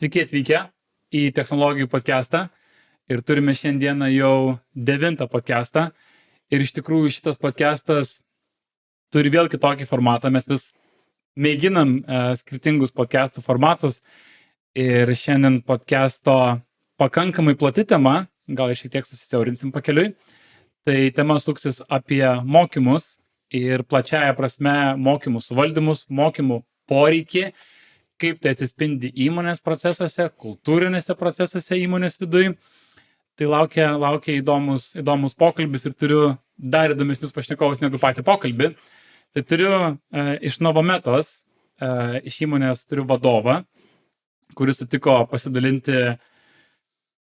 Sveiki atvykę į technologijų podcastą ir turime šiandieną jau 9 podcastą. Ir iš tikrųjų šitas podcastas turi vėl kitokį formatą. Mes vis mėginam skirtingus podcastų formatus ir šiandien podcasto pakankamai plati tema, gal šiek tiek susisiaurinsim pakeliui. Tai tema suksis apie mokymus ir plačiaja prasme mokymų suvaldymus, mokymų poreikį, kaip tai atsispindi įmonės procesuose, kultūrinėse procesuose įmonės viduj. Tai laukia įdomus pokalbis ir turiu dar įdomesnius pašnekovus negu patį pokalbį. Tai turiu iš Novometos, iš įmonės turiu vadovą, kuris sutiko pasidalinti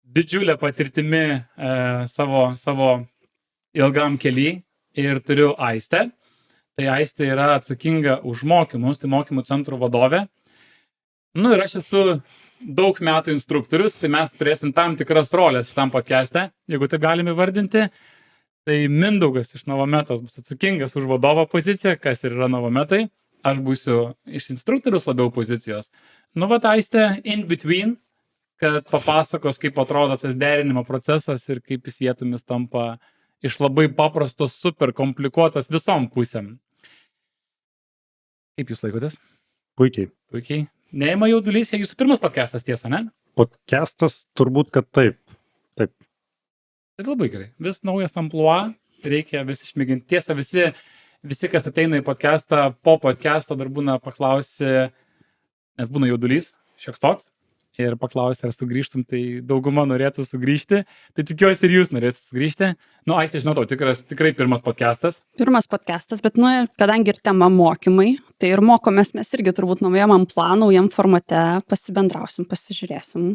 didžiulę patirtimi savo ilgam kely, ir turiu Aistę. Tai Aistė yra atsakinga už mokymus, tai mokymų centrų vadovė. Ir aš esu daug metų instruktorius, tai mes turėsim tam tikras rolės šitam podcast'e, jeigu taip galime įvardinti. Tai Mindaugas iš Novometos bus atsakingas už vadovo poziciją, kas ir yra Novometai. Aš būsiu iš instruktorius labiau pozicijos. Aistė in between, kad papasakos, kaip atrodo tas derinimo procesas ir kaip jis vietomis tampa iš labai paprastos, super komplikuotas visom pusėm. Kaip jūs laikotės? Puikiai. Neima jaudulys, jūsų pirmas podcastas, tiesa, ne? Podcastas turbūt, kad taip. Tai labai gerai. Vis naujas amplua, reikia vis išmėginti. Tiesa, visi, kas ateina į podcastą, po podcasto dar būna paklausi, nes būna jaudulys, šioks toks, ir paklausi, ar sugrįžtum, tai dauguma norėtų sugrįžti. Tai tikiuosi ir jūs norėtų sugrįžti. Aistė, žinau, tau tikrai pirmas podcastas. Pirmas podcastas, bet kadangi ir tema mokymai, tai ir mokomės mes irgi turbūt naujam amplua, naujam formate, pasibendrausim, pasižiūrėsim,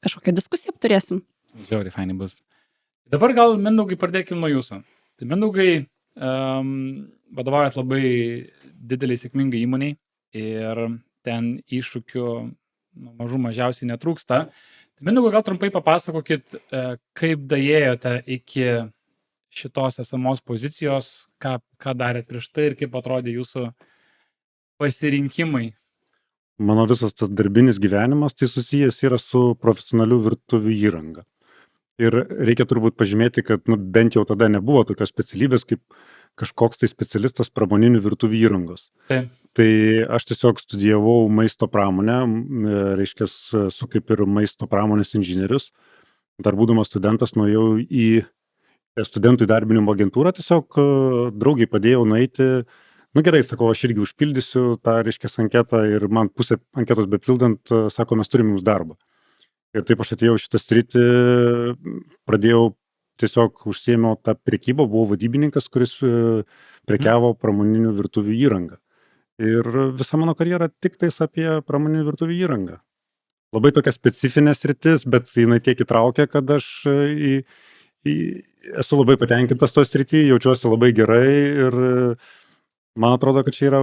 kažkokią diskusiją apturėsim. Žiauriai fainai bus. Dabar gal, Mindaugai, pradėkim nuo jūsų. Tai Mindaugai, vadovaujat labai dideliai sėkmingai įmoniai ir ten iššūkių mažų mažiausiai netrūksta. Tai Mindaugai, gal trumpai papasakokit, kaip daėjote iki šitos esamos pozicijos, ką darėt prieš tai ir kaip atrodė jūsų pasirinkimai. Mano visas tas darbinis gyvenimas tai susijęs yra su profesionalių virtuvių įranga. Ir reikia turbūt pažymėti, kad bent jau tada nebuvo tokios specialybės kaip kažkoks tai specialistas pramoninių virtuvių įrangos. Taip. Tai aš tiesiog studijavau maisto pramonę, reiškia, su kaip ir maisto pramonės inžinierius. Dar būdamas studentas nuėjau į studentų įdarbinimo agentūrą, tiesiog draugiai padėjau nueiti. Gerai, sakau, aš irgi užpildysiu tą, reiškia, anketą ir man pusę anketos bepildant, sako, mes turim jums darbą. Ir taip aš atėjau šitą sritį, pradėjau tiesiog užsiėmiau tą prekybą, buvau vadybininkas, kuris prekiavo pramoninių virtuvių įrangą. Ir visa mano karjera tik tais apie pramoninių virtuvių įrangą. Labai tokia specifinė sritis, bet jinai tiek įtraukia, kad aš esu labai patenkintas to srity, jaučiuosi labai gerai ir man atrodo, kad čia yra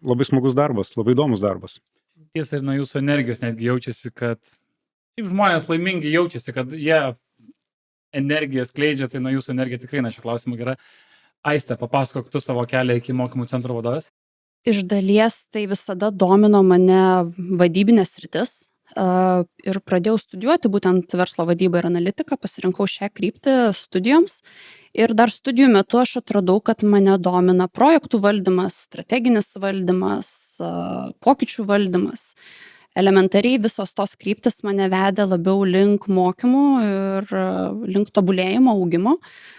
labai smagus darbas, labai įdomus darbas. Tiesa, ir nuo jūsų energijos netgi jaučiasi, kad žmonės laimingi jaučiasi, kad jie energiją skleidžia, tai nuo jūsų energija tikrai šio klausimu gera. Aiste, papasakok tu savo kelią iki mokymų centro vadovės. Iš dalies tai visada domino mane vadybinės sritis ir pradėjau studijuoti būtent verslo vadybą ir analitiką, pasirinkau šią kryptį studijoms ir dar studijų metu aš atradau, kad mane domina projektų valdymas, strateginis valdymas, pokyčių valdymas. Elementariai visos tos kryptis mane vedė labiau link mokymų ir link tobulėjimo, augimo.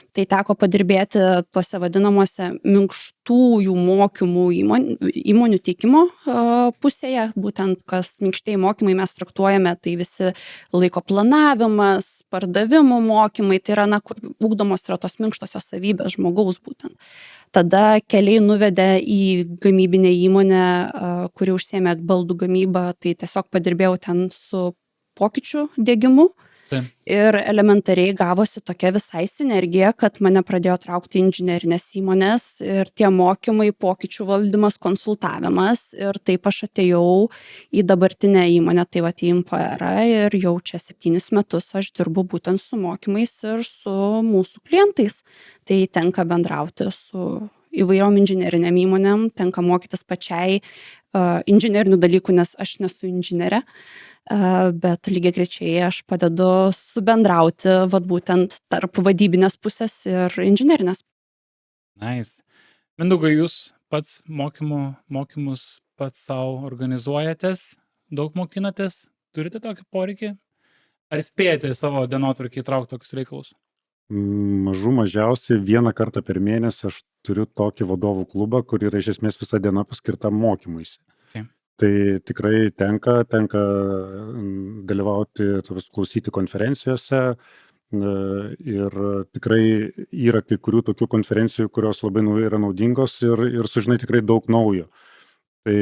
Tai teko padirbėti tuose vadinamuose minkštųjų mokymų įmonių teikimo pusėje. Būtent kas minkštieji mokymai mes traktuojame, tai visi laiko planavimas, pardavimų mokymai, tai yra, kur ugdomos yra tos minkštosios savybės žmogaus būtent. Tada keliai nuvedė į gamybinę įmonę, kuri užsiėmė baldų gamybą, tai tiesiog padirbėjau ten su pokyčių diegimu. Taip. Ir elementariai gavosi tokia visai sinergija, kad mane pradėjo traukti inžinerinės įmonės ir tie mokymai, pokyčių valdymas, konsultavimas. Ir taip aš atėjau į dabartinę įmonę, tai va į Infoera, ir jau čia 7 metus aš dirbu būtent su mokymais ir su mūsų klientais. Tai tenka bendrauti su įvairiom inžinerinėm įmonėm, tenka mokytis pačiai inžinerinių dalykų, nes aš nesu inžinierė. bet lygiagrečiai aš padedu subendrauti vat būtent tarp vadybinės pusės ir inžinerinės. Nice. Mindaugai, jūs pats mokymus pats savo organizuojatės, daug mokinatės, turite tokį poreikį? Ar spėjate savo dienotvarkį įtraukti tokius reikalus? Mažų mažiausiai vieną kartą per mėnesį aš turiu tokį vadovų klubą, kur yra iš esmės visa diena paskirta mokymuisi. Okay. Tai tikrai tenka dalyvauti, klausyti konferencijose ir tikrai yra kai kurių tokių konferencijų, kurios labai yra naudingos ir sužinai tikrai daug naujo. Tai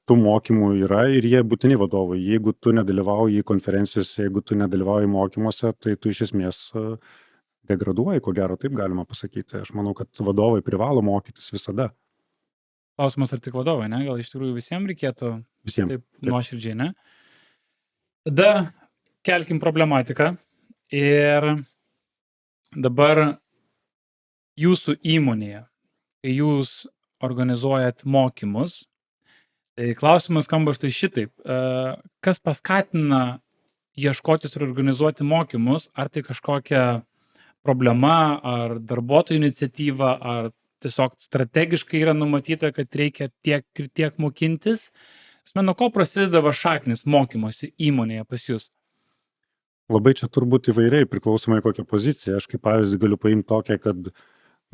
tų mokymų yra ir jie būtini vadovai. Jeigu tu nedalyvauji konferencijose, jeigu tu nedalyvauji mokymuose, tai tu iš esmės degraduoji, ko gero, taip galima pasakyti. Aš manau, kad vadovai privalo mokytis visada. Klausimas, ar tik vadovai, ne? Gal iš tikrųjų visiems reikėtų Visiems. taip nuoširdžiai, ne? Tada kelkim problematiką ir dabar jūsų įmonėje, kai jūs organizuojat mokymus, tai klausimas skamba štai šitaip. Kas paskatina ieškotis ir organizuoti mokymus? Ar tai kažkokia problema, ar darbuotojų iniciatyva, ar tiesiog strategiškai yra numatyta, kad reikia tiek ir tiek mokintis? Nuo ko prasideda šaknis mokymosi įmonėje pas jūs? Labai čia turbūt įvairiai, priklausomai kokią poziciją. Aš kaip pavyzdį galiu paimti tokią, kad,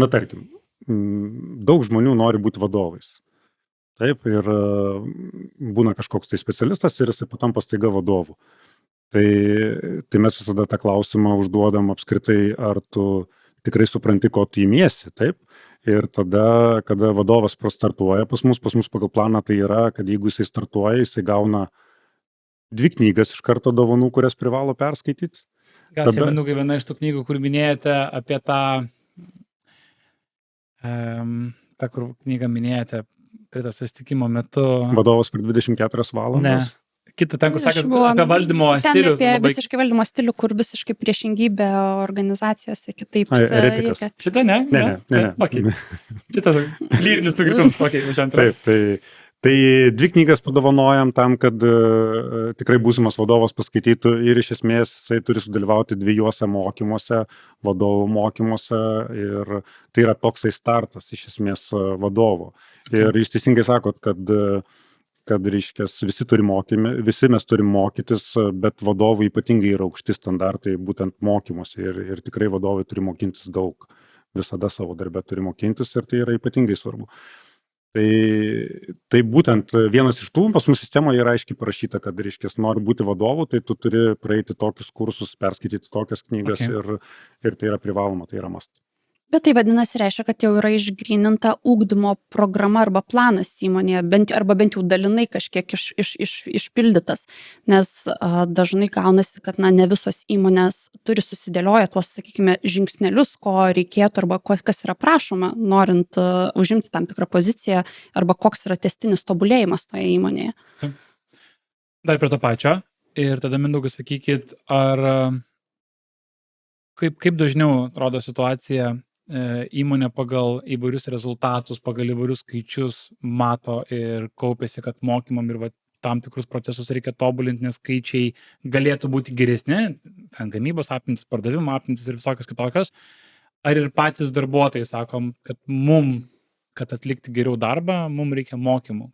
tarkim, daug žmonių nori būti vadovais. Taip, ir būna kažkoks tai specialistas ir jisai patampa staiga vadovu. Tai mes visada tą klausimą užduodam apskritai, ar tu tikrai supranti, ko tu imiesi, taip? Ir tada, kada vadovas startuoja pas mus pagal planą tai yra, kad jeigu jisai startuoja, jisai gauna 2 knygas iš karto dovanų, kurias privalo perskaityti. Gal čia, Mindaugai, viena iš tų knygų, kur minėjote apie tą kur knygą minėjote prie tas susitikimo metu. Vadovas per 24 valandas. Ne. Kita ten, kur sakėt apie valdymo stilių. Ten apie visiškai valdymo stilių, kur visiškai priešingybė organizacijose kitaip. Eretikas. Šitą ne? Ne. Okay. Šitas lyrinis nukrypimas. Taip. Tai 2 knygas padovanojam tam, kad tikrai būsimas vadovas paskaitytų ir iš esmės jisai turi sudalyvauti 2 mokymuose, vadovų mokymuose ir tai yra toksai startas iš esmės vadovo. Ir jūs teisingai sakot, kad reiškias, visi mes turim mokytis, bet vadovų ypatingai yra aukšti standartai būtent mokymuose ir tikrai vadovai turi mokintis daug, visada savo darbę turi mokintis ir tai yra ypatingai svarbu. Tai būtent vienas iš tų, pas mus sistemoje yra aiškiai parašyta, kad, reiškias, nori būti vadovu, tai tu turi praeiti tokius kursus, perskaityti tokias knygas ir tai yra privaloma, tai yra must. Bet tai vadinasi reiškia, kad jau yra išgryninta ugdymo programa arba planas įmonėje, arba bent jau dalinai kažkiek išpildytas, nes dažnai gaunasi, kad ne visos įmonės turi susidėlioję tuos, sakykime, žingsnelius, ko reikėtų arba kas yra prašoma, norint užimti tam tikrą poziciją arba koks yra tęstinis tobulėjimas toje įmonėje. Dar prie to pačio ir tada, Mindaugai, sakykit, ar kaip dažniau rodo situacija įmonė pagal įvairius rezultatus, pagal įvairius skaičius mato ir kaupėsi, kad mokymam ir tam tikrus procesus reikia tobulinti, nes skaičiai galėtų būti geresni, ten gamybos apimtis, pardavimo apimtis ir visokios kitokios. Ar ir patys darbuotojai sakom, kad atlikti geriau darbą, mums reikia mokymų?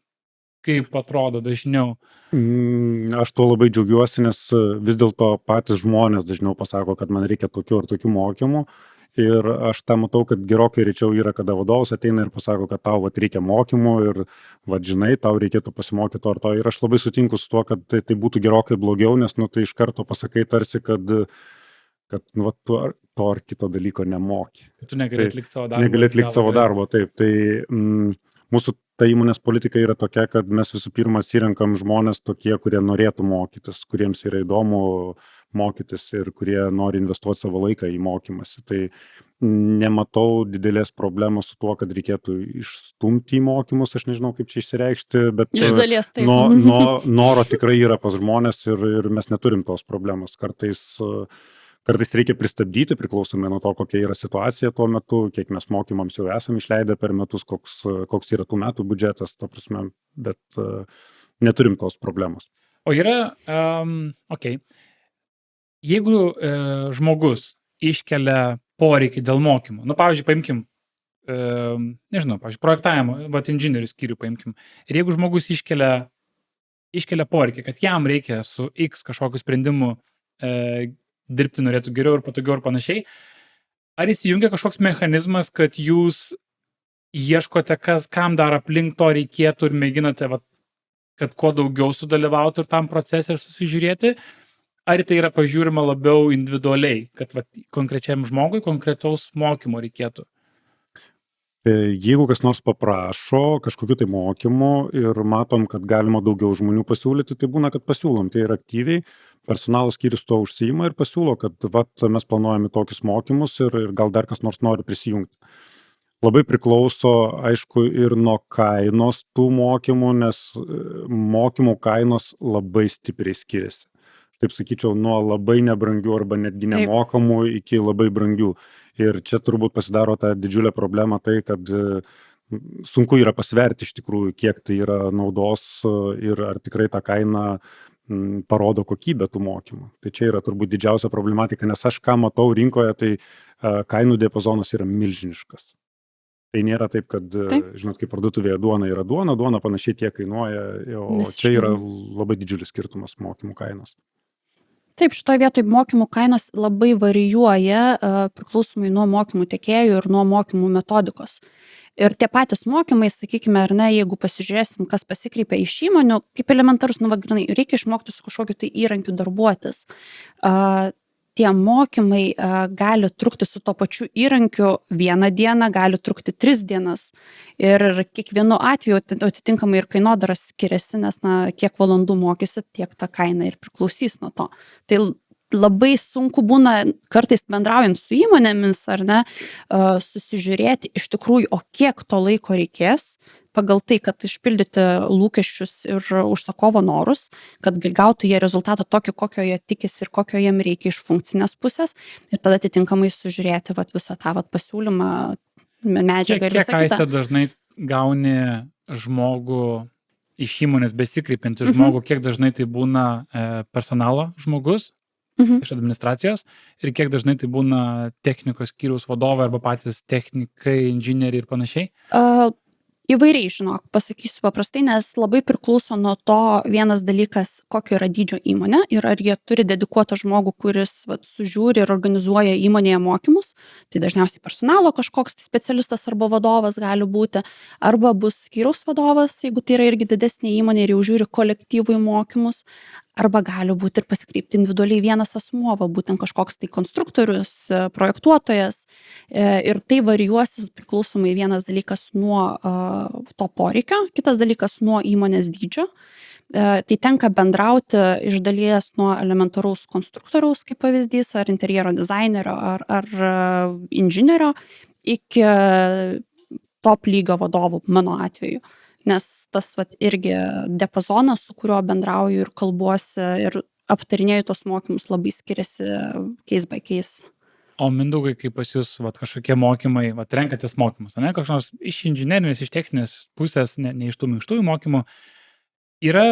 Kaip atrodo dažniau? Aš tuo labai džiaugiuosi, nes vis dėlto patys žmonės dažniau pasako, kad man reikia tokių ar tokių mokymų. Ir aš tą matau, kad gerokai rečiau yra, kada vadovas ateina ir pasako, kad tau reikia mokymų ir žinai, tau reikėtų pasimokyti to ar to. Ir aš labai sutinku su tuo, kad tai būtų gerokai blogiau, nes tai iš karto pasakai tarsi, kad tu to ar kito dalyko nemoki. Tu negali atlikti savo darbo. Negali atlikti savo darbo, taip. Tai mūsų ta įmonės politika yra tokia, kad mes visų pirma atsirenkam žmonės tokie, kurie norėtų mokytis, kuriems yra įdomu mokytis ir kurie nori investuoti savo laiką į mokymąsi. Tai nematau didelės problemos su tuo, kad reikėtų išstumti į mokymus, aš nežinau, kaip čia išsireikšti, bet iš dalies taip. Noro tikrai yra pas žmonės ir mes neturim tos problemos. Kartais reikia pristabdyti, priklausomai nuo to, kokia yra situacija tuo metu, kiek mes mokymams jau esam išleidę per metus, koks yra tų metų biudžetas, ta prasme, bet neturim tos problemos. O yra, okei, jeigu žmogus iškelia poreikį dėl mokymų, nu, pavyzdžiui, paimkim, nežinau, pavyzdžiui, projektavimo, vat inžinierių skyrių paimkim. Ir jeigu žmogus iškelia poreikį, kad jam reikia su X kažkokiu sprendimu dirbti norėtų geriau ir patogiau ir panašiai, ar įsijungia kažkoks mechanizmas, kad jūs ieškote, kam dar aplink to reikėtų ir mėginate, vat, kad kuo daugiau sudalyvautų ir tam procese ir susižiūrėti, ar tai yra pažiūrima labiau individualiai, kad vat, konkrečiam žmogui konkretaus mokymo reikėtų? Jeigu kas nors paprašo kažkokiu tai mokymu ir matom, kad galima daugiau žmonių pasiūlyti, tai būna, kad pasiūlom. Tai yra aktyviai, personalo skyrius to užsiima ir pasiūlo, kad vat, mes planuojame tokius mokymus ir gal dar kas nors nori prisijungti. Labai priklauso, aišku, ir nuo kainos tų mokymų, nes mokymų kainos labai stipriai skiriasi. Taip sakyčiau, nuo labai nebrangių arba netgi nemokamų iki labai brangių. Ir čia turbūt pasidaro ta didžiulė problema tai, kad sunku yra pasverti iš tikrųjų, kiek tai yra naudos ir ar tikrai ta kaina parodo kokybę tų mokymų. Tai čia yra turbūt didžiausia problematika, nes aš ką matau rinkoje, tai kainų diapazonas yra milžiniškas. Tai nėra taip, kad, žinot, kaip parduotuvėje duona yra duona, duona panašiai tiek kainuoja, o čia yra labai didžiulis skirtumas mokymų kainos. Taip, šitoje vietoje mokymų kainos labai varijuoja priklausomai nuo mokymų tiekėjų ir nuo mokymų metodikos. Ir tie patys mokymai, sakykime, ar ne, jeigu pasižiūrėsim, kas pasikreipia iš įmonių, kaip elementarus, nu, grinai, reikia išmokti su kažkokiu tai įrankiu darbuotis. Tie mokymai gali trukti su to pačiu įrankiu 1 dieną, gali trukti 3 dienas. Ir kiekvienu atveju atitinkamai ir kainodara skiriasi, nes kiek valandų mokysi, tiek ta kaina ir priklausys nuo to. Tai labai sunku būna kartais bendraujant su įmonėmis, ar ne, susižiūrėti iš tikrųjų, o kiek to laiko reikės, pagal tai, kad išpildyti lūkesčius ir užsakovo norus, kad gautų jie rezultatą tokį, kokio jie tikisi ir kokio jiem reikia iš funkcinės pusės, ir tada atitinkamai sužiūrėti visą tą pasiūlymą, medžiagą ir visą kitą. Kiek Aiste dažnai gauni žmogų iš įmonės besikreipiantį žmogų, kiek dažnai tai būna personalo žmogus iš administracijos ir kiek dažnai tai būna technikos skyriaus vadovai arba patys technikai, inžinieriai ir panašiai? Įvairiai, žinok, pasakysiu paprastai, nes labai priklauso nuo to vienas dalykas, kokio yra dydžio įmonė ir ar jie turi dedikuotą žmogų, kuris sužiūri ir organizuoja įmonėje mokymus. Tai dažniausiai personalo kažkoks tai specialistas arba vadovas gali būti, arba bus skyriaus vadovas, jeigu tai yra irgi didesnė įmonė ir jau žiūri kolektyvui mokymus, arba gali būti ir pasikreipti individualiai vienas asmuo, būtent kažkoks tai konstruktorius, projektuotojas, ir tai varijuosis priklausomai vienas dalykas nuo to poreikio, kitas dalykas nuo įmonės dydžio. Tai tenka bendrauti iš dalies nuo elementaraus konstruktoriaus, kaip pavyzdys, ar interjero dizainerio, ar inžinierio, iki top lygio vadovų mano atveju. Nes tas irgi diapazonas, su kuriuo bendrauju ir kalbuosi ir aptarinėju tos mokymus, labai skiriasi case by case. O Mindaugai, kaip pas jūs kažkokie mokymai, renkatės mokymus, ne? Kažkoks iš inžinerinės, iš techninės pusės, ne iš tų minkštųjų mokymų, yra,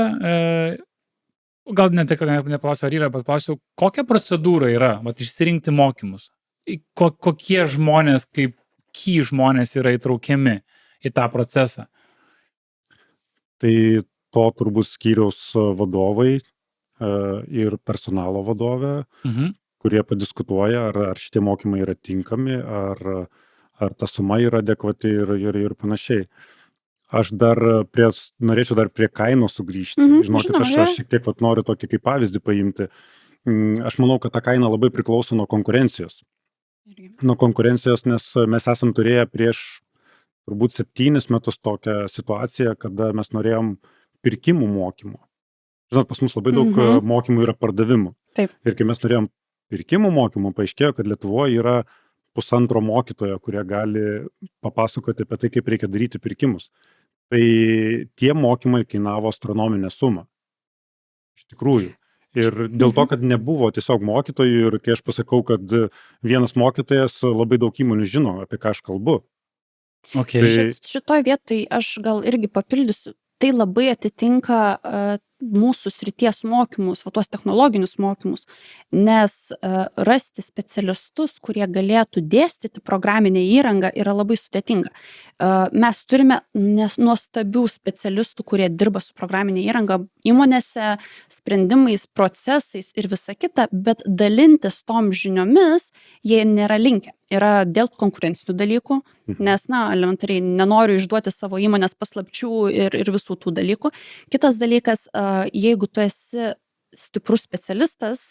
gal nepaklausiu, ar yra, bet klausiu, kokia procedūra yra, išsirinkti mokymus? Kokie žmonės, kaip žmonės yra įtraukiami į tą procesą? Tai to turbūt skyriaus vadovai ir personalo vadovė, kurie padiskutuoja, ar šitie mokymai yra tinkami, ar ta suma yra adekvati ir panašiai. Aš norėčiau dar prie kainos sugrįžti. Žinokit, aš šiek tiek noriu tokį kaip pavyzdį paimti. Aš manau, kad ta kaina labai priklauso nuo konkurencijos. Nuo konkurencijos, nes mes esam turėję prieš turbūt 7 metus tokią situaciją, kada mes norėjom pirkimų mokymų. Žinot, pas mus labai daug mokymų yra pardavimų. Taip. Ir kai mes norėjom pirkimų mokymų, paaiškėjo, kad Lietuvoje yra 1,5 mokytojo, kurie gali papasakoti apie tai, kaip reikia daryti pirkimus. Tai tie mokymai kainavo astronominę sumą. Iš tikrųjų. Ir dėl to, kad nebuvo tiesiog mokytojų ir kai aš pasakau, kad vienas mokytojas labai daug įmonių žino, apie ką aš kalbu. Okay. Šitoj vietoj aš gal irgi papildysiu. Tai labai atitinka mūsų srities mokymus, va tuos technologinius mokymus, nes rasti specialistus, kurie galėtų dėstyti programinę įrangą, yra labai sudėtinga. Mes turime nuostabių specialistų, kurie dirba su programinė įranga įmonėse, sprendimais, procesais ir visa kita, bet dalintis tom žiniomis jie nėra linkę. Yra dėl konkurencinių dalykų, nes, elementariai nenoriu išduoti savo įmonės paslapčių ir visų tų dalykų. Kitas dalykas, jeigu tu esi stiprus specialistas,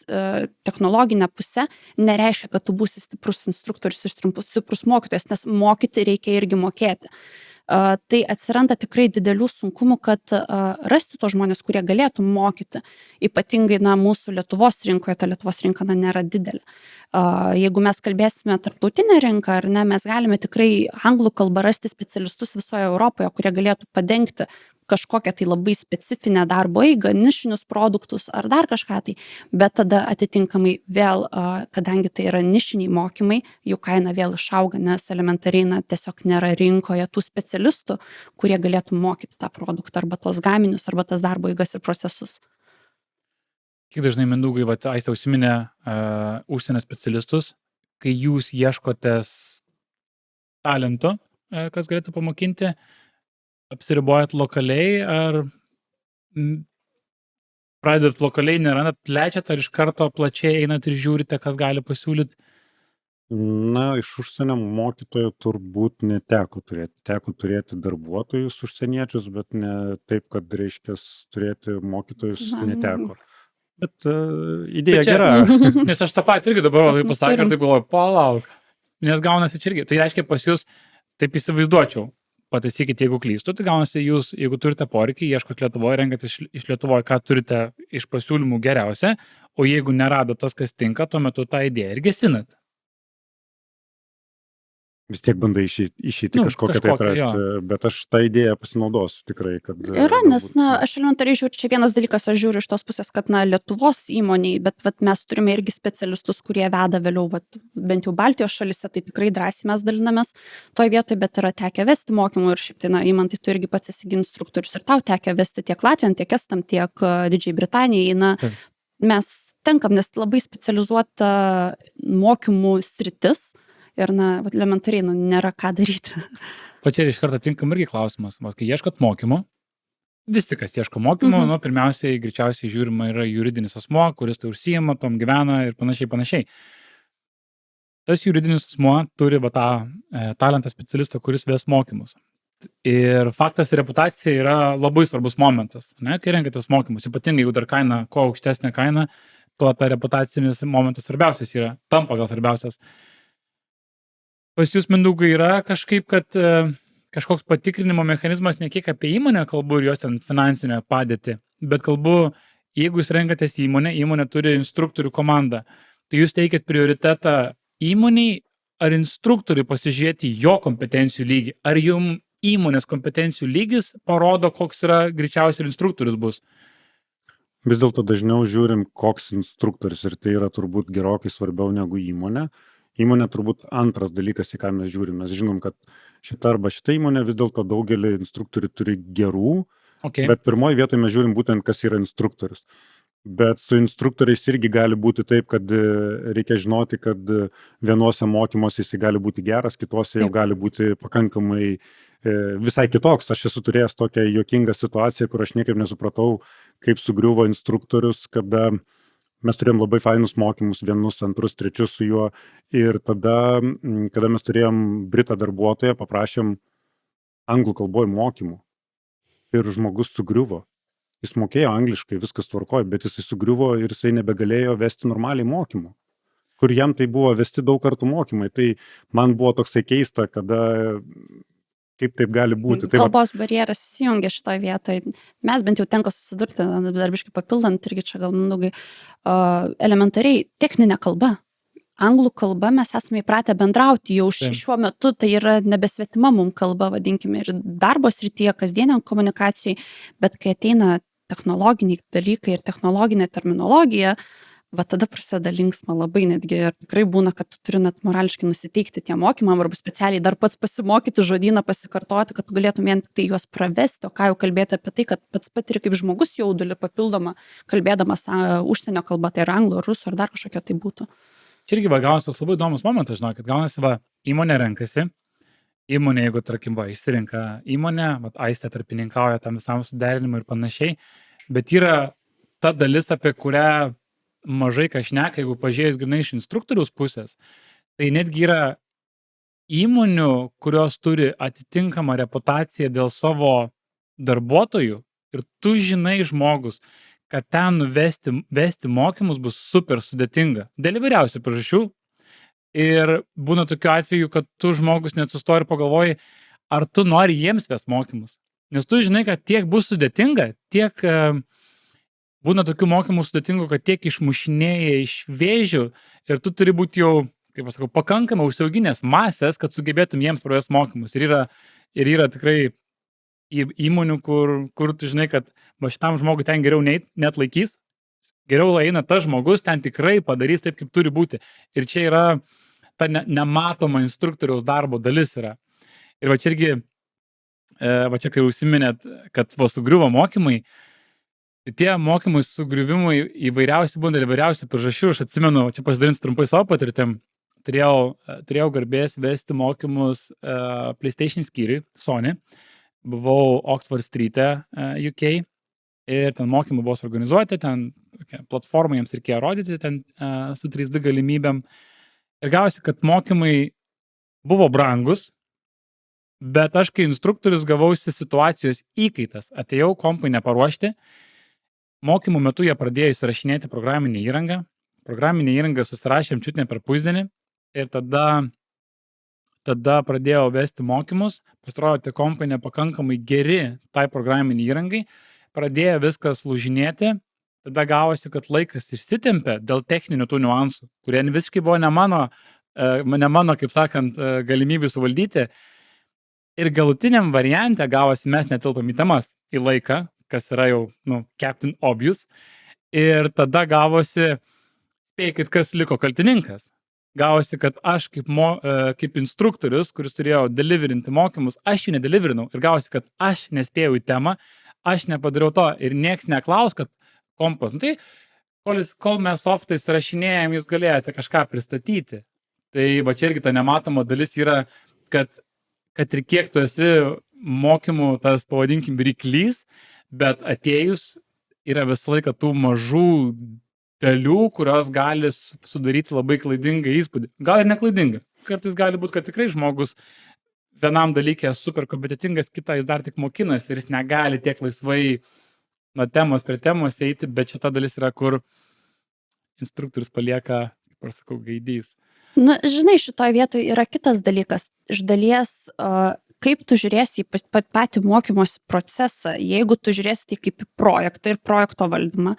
technologinė pusė, nereiškia, kad tu būsi stiprus instruktorius ir stiprus mokytojas, nes mokyti reikia irgi mokėti. Tai atsiranda tikrai didelių sunkumų, kad rasti tos žmonės, kurie galėtų mokyti, ypatingai mūsų Lietuvos rinkoje, ta Lietuvos rinka nėra didelė. Jeigu mes kalbėsime tarptautinę rinką, ar ne, mes galime tikrai anglų kalbą rasti specialistus visoje Europoje, kurie galėtų padengti kažkokią tai labai specifinę darbo eigą, nišinius produktus ar dar kažką tai, bet tada atitinkamai vėl, kadangi tai yra nišiniai mokymai, jų kaina vėl išauga, nes elementariai tiesiog nėra rinkoje tų specialistų, kurie galėtų mokyti tą produktą arba tos gaminius, arba tas darbo eigas ir procesus. Kiek dažnai, Mindaugai, Aistė užsiminė užsienio specialistus, kai jūs ieškotės talentų, kas galėtų pamokinti, apsiribojat lokaliai ar pradedat lokaliai, nerandat, plečiat ar iš karto plačiai einat ir žiūrite, kas gali pasiūlyti? Iš užsienio mokytojų turbūt neteko turėti. Teko turėti darbuotojus užsieniečius, bet ne taip, kad turėti mokytojus neteko. Bet idėja gera. Nes aš tą patį irgi dabar labai pasakė ir taip galvoju, palauk. Nes gaunasi čia irgi. Tai reiškia pas jūs, taip įsivaizduočiau, pataisykite, jeigu klystu, tai gaunasi jūs, jeigu turite poreikį, ieškot Lietuvoje, renkat iš Lietuvoje, ką turite iš pasiūlymų geriausia, o jeigu nerado tas, kas tinka, tuo metu tą idėją ir gesinat. Vis tiek bandai išeiti kažkokią tai atrasti, bet aš tą idėją pasinaudosiu tikrai, kad... Yra, nes, aš elementariai žiūriu, čia vienas dalykas, aš žiūriu iš tos pusės, kad, Lietuvos įmoniai, bet mes turime irgi specialistus, kurie veda vėliau, bent jau Baltijos šalyse, tai tikrai drąsiai mes dalinamės toj vietoje, bet yra tekę vesti mokymų ir šiaip tai, Imantai, tu irgi pats esi instruktorius ir tau tekę vesti tiek Latvijam, tiek Estam, tiek Didžiai Britanijai, mes tenkam, nes labai specializuota mokymų sritis, ir, elementariai, nėra ką daryti. Pačiai iš karto tinkam irgi klausimas. Kai ieškot mokymo, vis tik, kas ieško mokymo, pirmiausiai, greičiausiai žiūrima yra juridinis asmuo, kuris tai užsijima, tom gyvena ir panašiai. Tas juridinis asmuo turi tą talentą specialistą, kuris ves mokymus. Ir faktas ir reputacija yra labai svarbus momentas, kai renkatės mokymus. Ypatingai, jeigu dar kaina, kuo aukštesnė kaina, tuo ta reputacinis momentas svarbiausias yra, tampa gal svarbiausias. Pas jūs, Mindaugai, yra kažkaip, kad kažkoks patikrinimo mechanizmas, ne kiek apie įmonę kalbu ir jos ten finansinę padėtį, bet kalbu, jeigu jūs renkatės įmonė turi instruktorių komandą, tai jūs teikiat prioritetą įmoniai ar instruktoriui pasižiūrėti jo kompetencijų lygį, ar jums įmonės kompetencijų lygis parodo, koks yra greičiausiai instruktorius bus? Vis dėlto dažniau žiūrim, koks instruktorius ir tai yra turbūt gerokai svarbiau negu įmonė. Įmonė turbūt antras dalykas, į ką mes žiūrim. Mes žinom, kad šita įmonė vis dėlto daugelį instruktorių turi gerų, bet pirmoji vietoje mes žiūrim būtent, kas yra instruktorius. Bet su instruktoriais irgi gali būti taip, kad reikia žinoti, kad vienuose mokymuose jis gali būti geras, kitose jau gali būti pakankamai visai kitoks. Aš esu turėjęs tokią juokingą situaciją, kur aš niekaip nesupratau, kaip sugriuvo instruktorius, kada mes turėjom labai fainus mokymus, vienus, antrus, trečius su juo ir tada, kada mes turėjom britą darbuotoją, paprašėm anglų kalboj mokymų ir žmogus sugriuvo. Jis mokėjo angliškai, viskas tvarkojo, bet jisai sugriuvo ir jisai nebegalėjo vesti normaliai mokymų, kur jam tai buvo vesti daug kartų mokymai. Tai man buvo toksai keista, kada kaip taip gali būti. Kalbos barjeras įsijungia šitoje vietoje. Mes bent jau tenka susidurti, darbiškai papildant, irgi čia gal Mindaugai, elementariai techninė kalba. Anglų kalba mes esame įpratę bendrauti jau šiuo metu, tai yra nebesvetima mums kalba, vadinkime, ir darbo srityje, kasdieniam komunikacijai, bet kai ateina technologiniai dalykai ir technologinė terminologija, va tada prasideda linksma labai netgi ir tikrai būna, kad tu turi net morališkai nusiteikti tiem mokymam arba specialiai dar pats pasimokyti žodyną, pasikartoti, kad tu galėtum vien tik tai juos pravesti, o ką jau kalbėti apie tai, kad pats patiri kaip žmogus jaudulį papildomą, kalbėdamas užsienio kalbą, tai ir anglų, ar rusų, ar dar kažkokia tai būtų. Čia irgi gaunasi toks labai įdomus momentas, žinokit, gaunasi įmonė renkasi, įmonė, jeigu, tarkim, išsirinka įmonę, Aistė tarpininkauja tam visam suderinimui ir panašiai, bet yra ta dalis, apie kurią mažai ką šneka, jeigu pažiūrėjus grynai iš instruktoriaus pusės, tai netgi yra įmonių, kurios turi atitinkamą reputaciją dėl savo darbuotojų ir tu žinai žmogus, kad ten vesti mokymus bus super sudėtinga. Dėl įvairiausių priežasčių. Ir būna tokiu atveju, kad tu žmogus net sustoji ir pagalvoji, ar tu nori jiems vesti mokymus. Nes tu žinai, kad tiek bus sudėtinga, tiek būna tokių mokymų sudėtingų, kad tiek išmušinėja iš vėžių ir tu turi būti jau, kaip aš sakau, pakankamai užsiauginęs masės, kad sugebėtum jiems pravesti mokymus. Ir yra tikrai įmonių, kur tu žinai, kad šitam žmogui ten geriau net laikys, geriau eina tas žmogus, ten tikrai padarys taip, kaip turi būti. Ir čia yra ta nematoma instruktoriaus darbo dalis yra. Ir čia irgi, čia kai užsiminėt, kad sugriuvo mokymai, tie mokymai sugriuvimui įvairiausi būna įvairiausių priežasčių. Aš atsimenu, čia pasidalinsiu trumpai savo patirtim. Turėjau garbės vesti mokymus PlayStation skyriui, Sony. Buvau Oxford Street'e, UK, ir ten mokymai buvo suorganizuoti, ten platformą jiems reikėjo rodyti, ten su 3D galimybėm. Ir gavosi, kad mokymai buvo brangus, bet aš kai instruktorius gavausi situacijos įkaitas, atėjau kompai neparuošti, mokymų metu jie pradėjo įsirašinėti programinę įrangą. Programinę įrangą susirašėm čiut ne per pusdienį ir tada pradėjau vesti mokymus, pasirodė tie kompai nepakankamai geri tai programinį įrangai, pradėjo viskas lūžinėti, tada gavosi, kad laikas išsitempė dėl techninių tų niuansų, kurie visiškai buvo ne mano, kaip sakant, galimybių suvaldyti. Ir galutiniam variante gavosi mes netilpam į temas į laiką, kas yra jau, Captain Obvious, ir tada gavosi, spėkit, kas liko kaltininkas. Gavosi, kad aš kaip instruktorius, kuris turėjo deliverinti mokymus, aš jų nedeliverinau ir gavosi, kad aš nespėjau į temą, aš nepadariau to ir nieks neklaus, kad kompas. Tai kol mes softais rašinėjom, jūs galėjote kažką pristatyti. Tai čia irgi ta nematoma dalis yra, kad ir kiek tu esi mokymų, tas pavadinkim ryklys, bet atėjus yra visą laiką tų mažų dalių, kurios gali sudaryti labai klaidingą įspūdį. Gal ir neklaidingą. Kartais gali būti, kad tikrai žmogus vienam dalykė super kompetitingas, kitą jis dar tik mokinasi ir jis negali tiek laisvai nuo temos prie temos eiti, bet šita dalis yra, kur instruktorius palieka, kaip aš sakau, gaidys. Na, žinai, šitoje vietoje yra kitas dalykas. Iš dalies, kaip tu žiūrėsi į patį mokymosi procesą, jeigu tu žiūrėsi tai kaip į projektą ir projekto valdymą,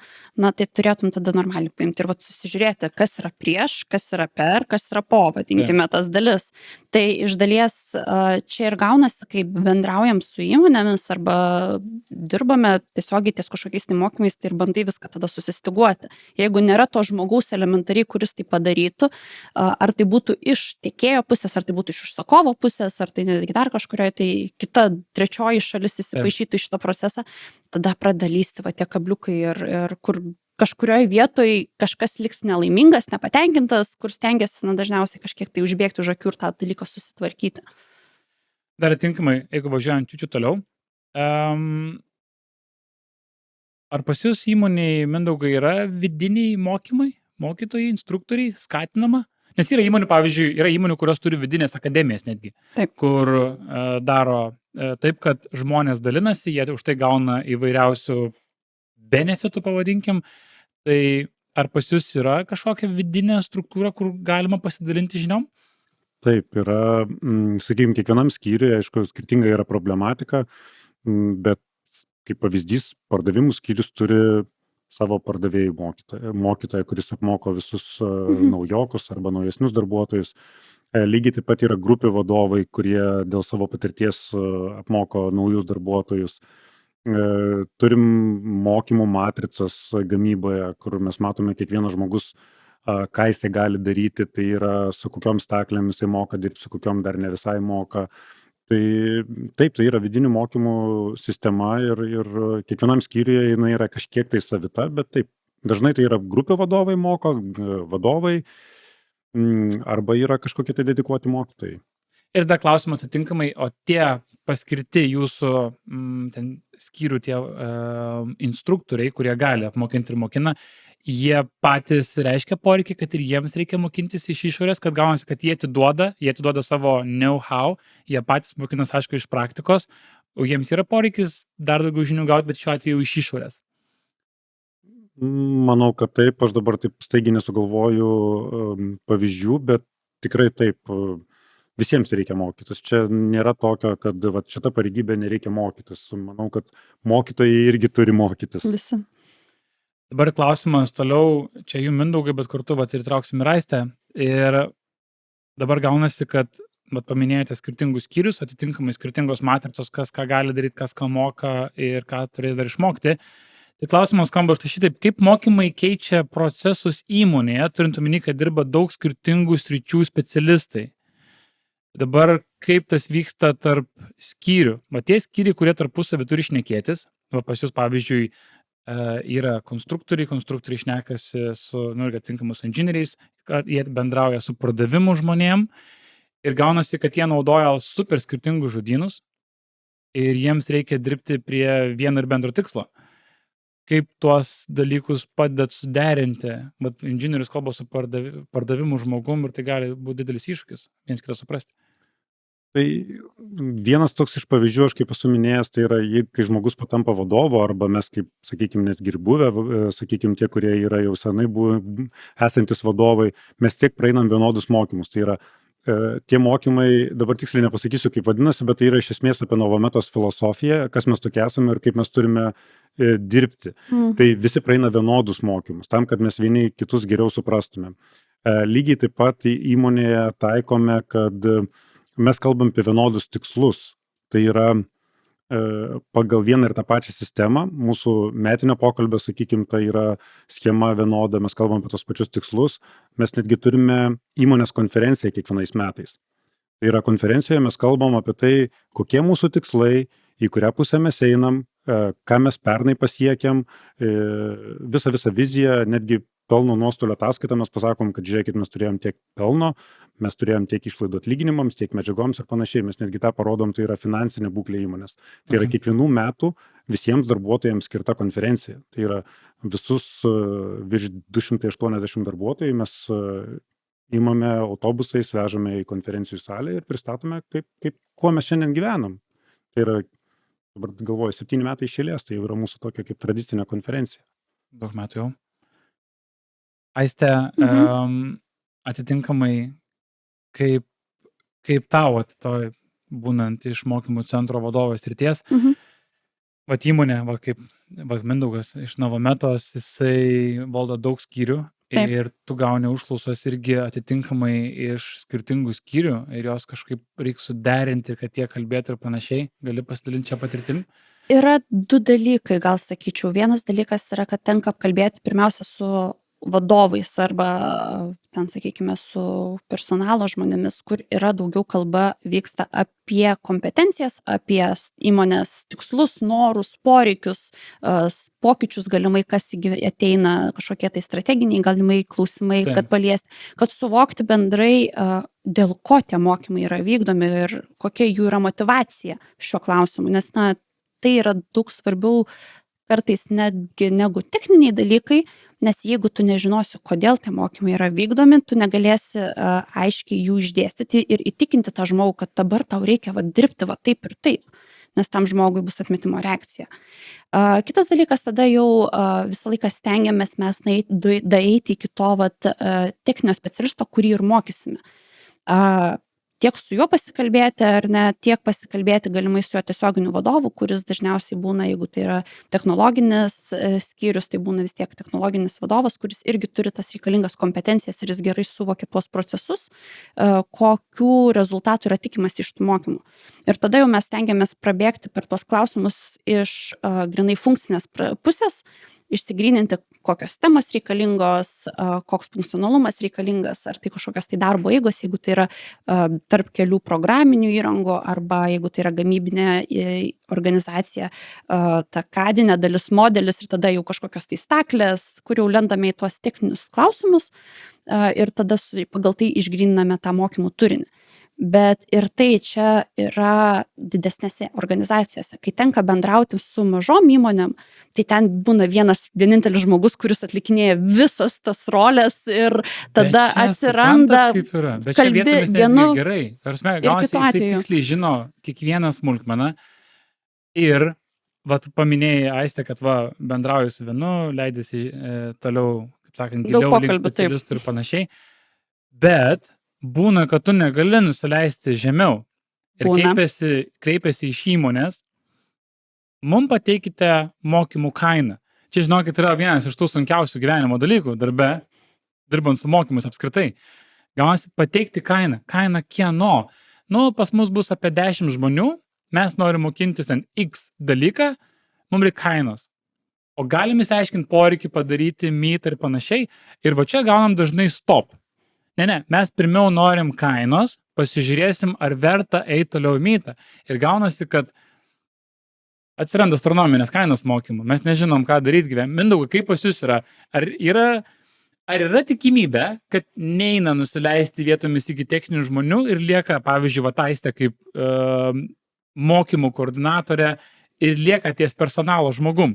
tai turėtum tada normaliai paimti ir susižiūrėti, kas yra prieš, kas yra per, kas yra po, vadinkime tas dalis. Tai iš dalies čia ir gaunasi, kai bendraujam su įmonėmis arba dirbame tiesiogiai ties kažkokiais tai mokymais, tai ir bandai viską tada susistiguoti. Jeigu nėra to žmogaus elementariai, kuris tai padarytų, ar tai būtų iš tiekėjo pusės, ar tai būtų iš užsakovo pusės, ar tai netgi dar kažkurioje tai kita trečioji šalis įsipaišytų į šitą procesą, tada pradeda lįsti tie kabliukai ir kur kažkurioje vietoje kažkas liks nelaimingas, nepatenkintas, kur stengiasi dažniausiai kažkiek tai užbėgti už akių ir tą dalyką susitvarkyti. Dar atinkamai, jeigu važiuojant čiučiu toliau, ar pas jūs įmonėje, Mindaugai, yra vidiniai mokymai, mokytojai, instruktoriai, skatinama? Nes yra įmonių, pavyzdžiui, kurios turi vidinės akademijas netgi, Taip. Kur daro taip, kad žmonės dalinasi, jie už tai gauna įvairiausių benefitų, pavadinkim. Tai ar pas jūs yra kažkokia vidinė struktūra, kur galima pasidalinti žiniom? Taip, yra, sakykime, kiekvienam skyriui, aišku, skirtinga yra problematika, bet kaip pavyzdys, pardavimų skyrius turi savo pardavėjų mokytoją, kuris apmoko visus naujokus arba naujesnius darbuotojus. Lygiai taip pat yra grupių vadovai, kurie dėl savo patirties apmoko naujus darbuotojus. turim mokymų matricas gamyboje, kur mes matome kiekvienas žmogus, ką jisai gali daryti, tai yra su kokiom staklėm jisai moka dirbti, su kokiom dar ne visai moka. Tai taip, tai yra vidinių mokymų sistema ir kiekvienam skyriuje jinai yra kažkiek tai savita, bet taip, dažnai tai yra grupė vadovai moko, vadovai, arba yra kažkokie tai dedikuoti mokytojai. Ir dar klausimas atitinkamai, o tie paskirti jūsų ten skyrių tie instruktoriai, kurie gali apmokinti ir mokina, jie patys reiškia poreikį, kad ir jiems reikia mokintis iš išorės, kad gaunasi, kad jie atiduoda savo know-how, jie patys mokinas, aišku, iš praktikos, o jiems yra poreikis dar daugiau žinių gauti, bet šiuo atveju iš išorės. Manau, kad taip, aš dabar taip staigiai nesugalvoju pavyzdžių, bet tikrai taip, visiems reikia mokytis. Čia nėra tokio, kad šita pareigybė nereikia mokytis. Manau, kad mokytojai irgi turi mokytis. Visi. Dabar klausimas toliau, čia jų Mindaugai, bet kartu ir trauksim ir Aistę. Ir dabar gaunasi, kad paminėjote skirtingus skyrius, atitinkamai skirtingos matricos, kas ką gali daryti, kas ką moka ir ką turės dar išmokti. Tai klausimas skamba štai šitaip, kaip mokymai keičia procesus įmonėje, turint omeny, kad dirba daug skirtingų sričių specialistai. Dabar kaip tas vyksta tarp skyrių? Tie skyriai, kurie tarpusavį turi šnekėtis, pas jūs pavyzdžiui yra konstruktoriai šnekasi su atitinkamus inžinieriais, jie bendrauja su pardavimų žmonėm ir gaunasi, kad jie naudoja super skirtingus žodynus ir jiems reikia dirbti prie vieno ir bendro tikslo. Kaip tuos dalykus padedat suderinti? Inžinierius kalba su pardavimų žmogum ir tai gali būti didelis iššūkis, viens kitą suprasti. Tai vienas toks iš pavyzdžių, aš kaip esu minėjęs, tai yra, kai žmogus patampa vadovo, arba mes kaip, sakykime, netgi ir buvę, sakykime, tie, kurie yra jau senai esantis vadovai, mes tiek praeinam vienodus mokymus. Tai yra tie mokymai, dabar tiksliai nepasakysiu, kaip vadinasi, bet tai yra iš esmės apie Novometos filosofiją, kas mes tokie esame ir kaip mes turime dirbti. Tai visi praeina vienodus mokymus, tam, kad mes vieni kitus geriau suprastume. Lygiai taip pat įmonėje taikome, kad mes kalbam apie vienodus tikslus. Tai yra pagal vieną ir tą pačią sistemą, mūsų metinio pokalbio, sakykime, tai yra schema vienoda, mes kalbam apie tos pačius tikslus, mes netgi turime įmonės konferenciją kiekvienais metais. Tai yra konferencijoje mes kalbam apie tai, kokie mūsų tikslai, į kurią pusę mes einam, ką mes pernai pasiekėm, visą viziją, netgi pelno nuostolio ataskaitą mes pasakom, kad žiūrėkit, mes turėjom tiek pelno, mes turėjom tiek išlaidų atlyginimams, tiek medžiagoms ir panašiai. Mes netgi tą parodom, tai yra finansinė būklė įmonės. Tai yra kiekvienų metų visiems darbuotojams skirta konferencija. Tai yra visus virš 280 darbuotojų mes imame autobusais, vežame į konferencijų salę ir pristatome, kuo mes šiandien gyvenam. Tai yra, dabar galvoju, 7 metai iš eilės, tai jau yra mūsų tokia kaip tradicinė konferencija. Daug metų jau. Aiste, atitinkamai, kaip tau toj būnant iš mokymų centro vadovės srities, įmonė, kaip Mindaugas iš Novometos, jisai valdo daug skyrių. Taip. Ir tu gauni užklausas irgi atitinkamai iš skirtingų skyrių ir jos kažkaip reikia suderinti, kad jie kalbėtų ir panašiai. Gali pasidalinti šią patirtimį? Yra 2 dalykai, gal sakyčiau. Vienas dalykas yra, kad tenka apkalbėti pirmiausia su vadovais arba ten, sakykime, su personalo žmonėmis, kur yra daugiau kalba vyksta apie kompetencijas, apie įmonės tikslus, norus, poreikius, pokyčius galimai, kas ateina, kažkokie tai strateginiai galimai klausimai, kad paliesti, kad suvokti bendrai, dėl ko tie mokymai yra vykdomi ir kokia jų yra motyvacija šiuo klausimu, nes tai yra daug svarbiau kartais netgi negu techniniai dalykai, nes jeigu tu nežinosi, kodėl tie mokymai yra vykdomi, tu negalėsi aiškiai jų išdėstyti ir įtikinti tą žmogų, kad dabar tau reikia dirbti taip ir taip, nes tam žmogui bus atmetimo reakcija. Kitas dalykas, tada jau visą laiką stengiamės mes daeiti iki to techninio specialisto, kurį ir mokysime. tiek su juo pasikalbėti ar ne, tiek pasikalbėti galimai su jo tiesioginiu vadovu, kuris dažniausiai būna, jeigu tai yra technologinis skyrius, tai būna vis tiek technologinis vadovas, kuris irgi turi tas reikalingas kompetencijas ir jis gerai suvokia tuos procesus, kokių rezultatų yra tikimas iš tų mokymų. Ir tada jau mes stengiamės prabėgti per tuos klausimus iš grinai funkcinės pusės, išsigryninti, kokios temos reikalingos, koks funkcionalumas reikalingas, ar tai kažkokios tai darbo eigos, jeigu tai yra tarp kelių programinių įrangų, arba jeigu tai yra gamybinė organizacija, ta kadinė dalis modelis ir tada jau kažkokios tai staklės, kur jau lendame į tuos techninius klausimus ir tada pagal tai išgryniname tą mokymų turinį. Bet ir tai čia yra didesnėse organizacijose. Kai tenka bendrauti su mažom įmonėm, tai ten būna vienintelis žmogus, kuris atlikinėja visas tas rolės ir tada atsiranda kaip yra. Bet čia vietomis netgi gerai. Tarsi, gaunasi, jisai tiksliai žino kiekvieną smulkmeną ir paminėjai, Aiste, kad bendrauju su vienu, leidėsi toliau, kaip sakant, giliau link specialistų ir panašiai. Bet būna, kad tu negali nusileisti žemiau ir kreipiasi iš įmonės, mum pateikite mokymų kainą. Čia, žinokit, yra vienas iš tų sunkiausių gyvenimo dalykų darbe, dirbant su mokymus apskritai. Gaunasi pateikti kainą. Kaina kieno? Pas mus bus apie 10 žmonių, mes norim mokintis ten X dalyką, mums reikia kainos. O galim įsiaiškinti poreikį padaryti mytą ir panašiai. Ir čia gaunam dažnai stop. Ne, mes pirmiau norim kainos, pasižiūrėsim, ar verta eiti toliau į mytą. Ir gaunasi, kad atsiranda astronominės kainos mokymų. Mes nežinom, ką daryti gyvenime. Mindaugai, kaip pas jūs yra? Ar yra tikimybė, kad neina nusileisti vietomis iki techninių žmonių ir lieka, pavyzdžiui, Aiste kaip mokymų koordinatorė ir lieka ties personalo žmogum?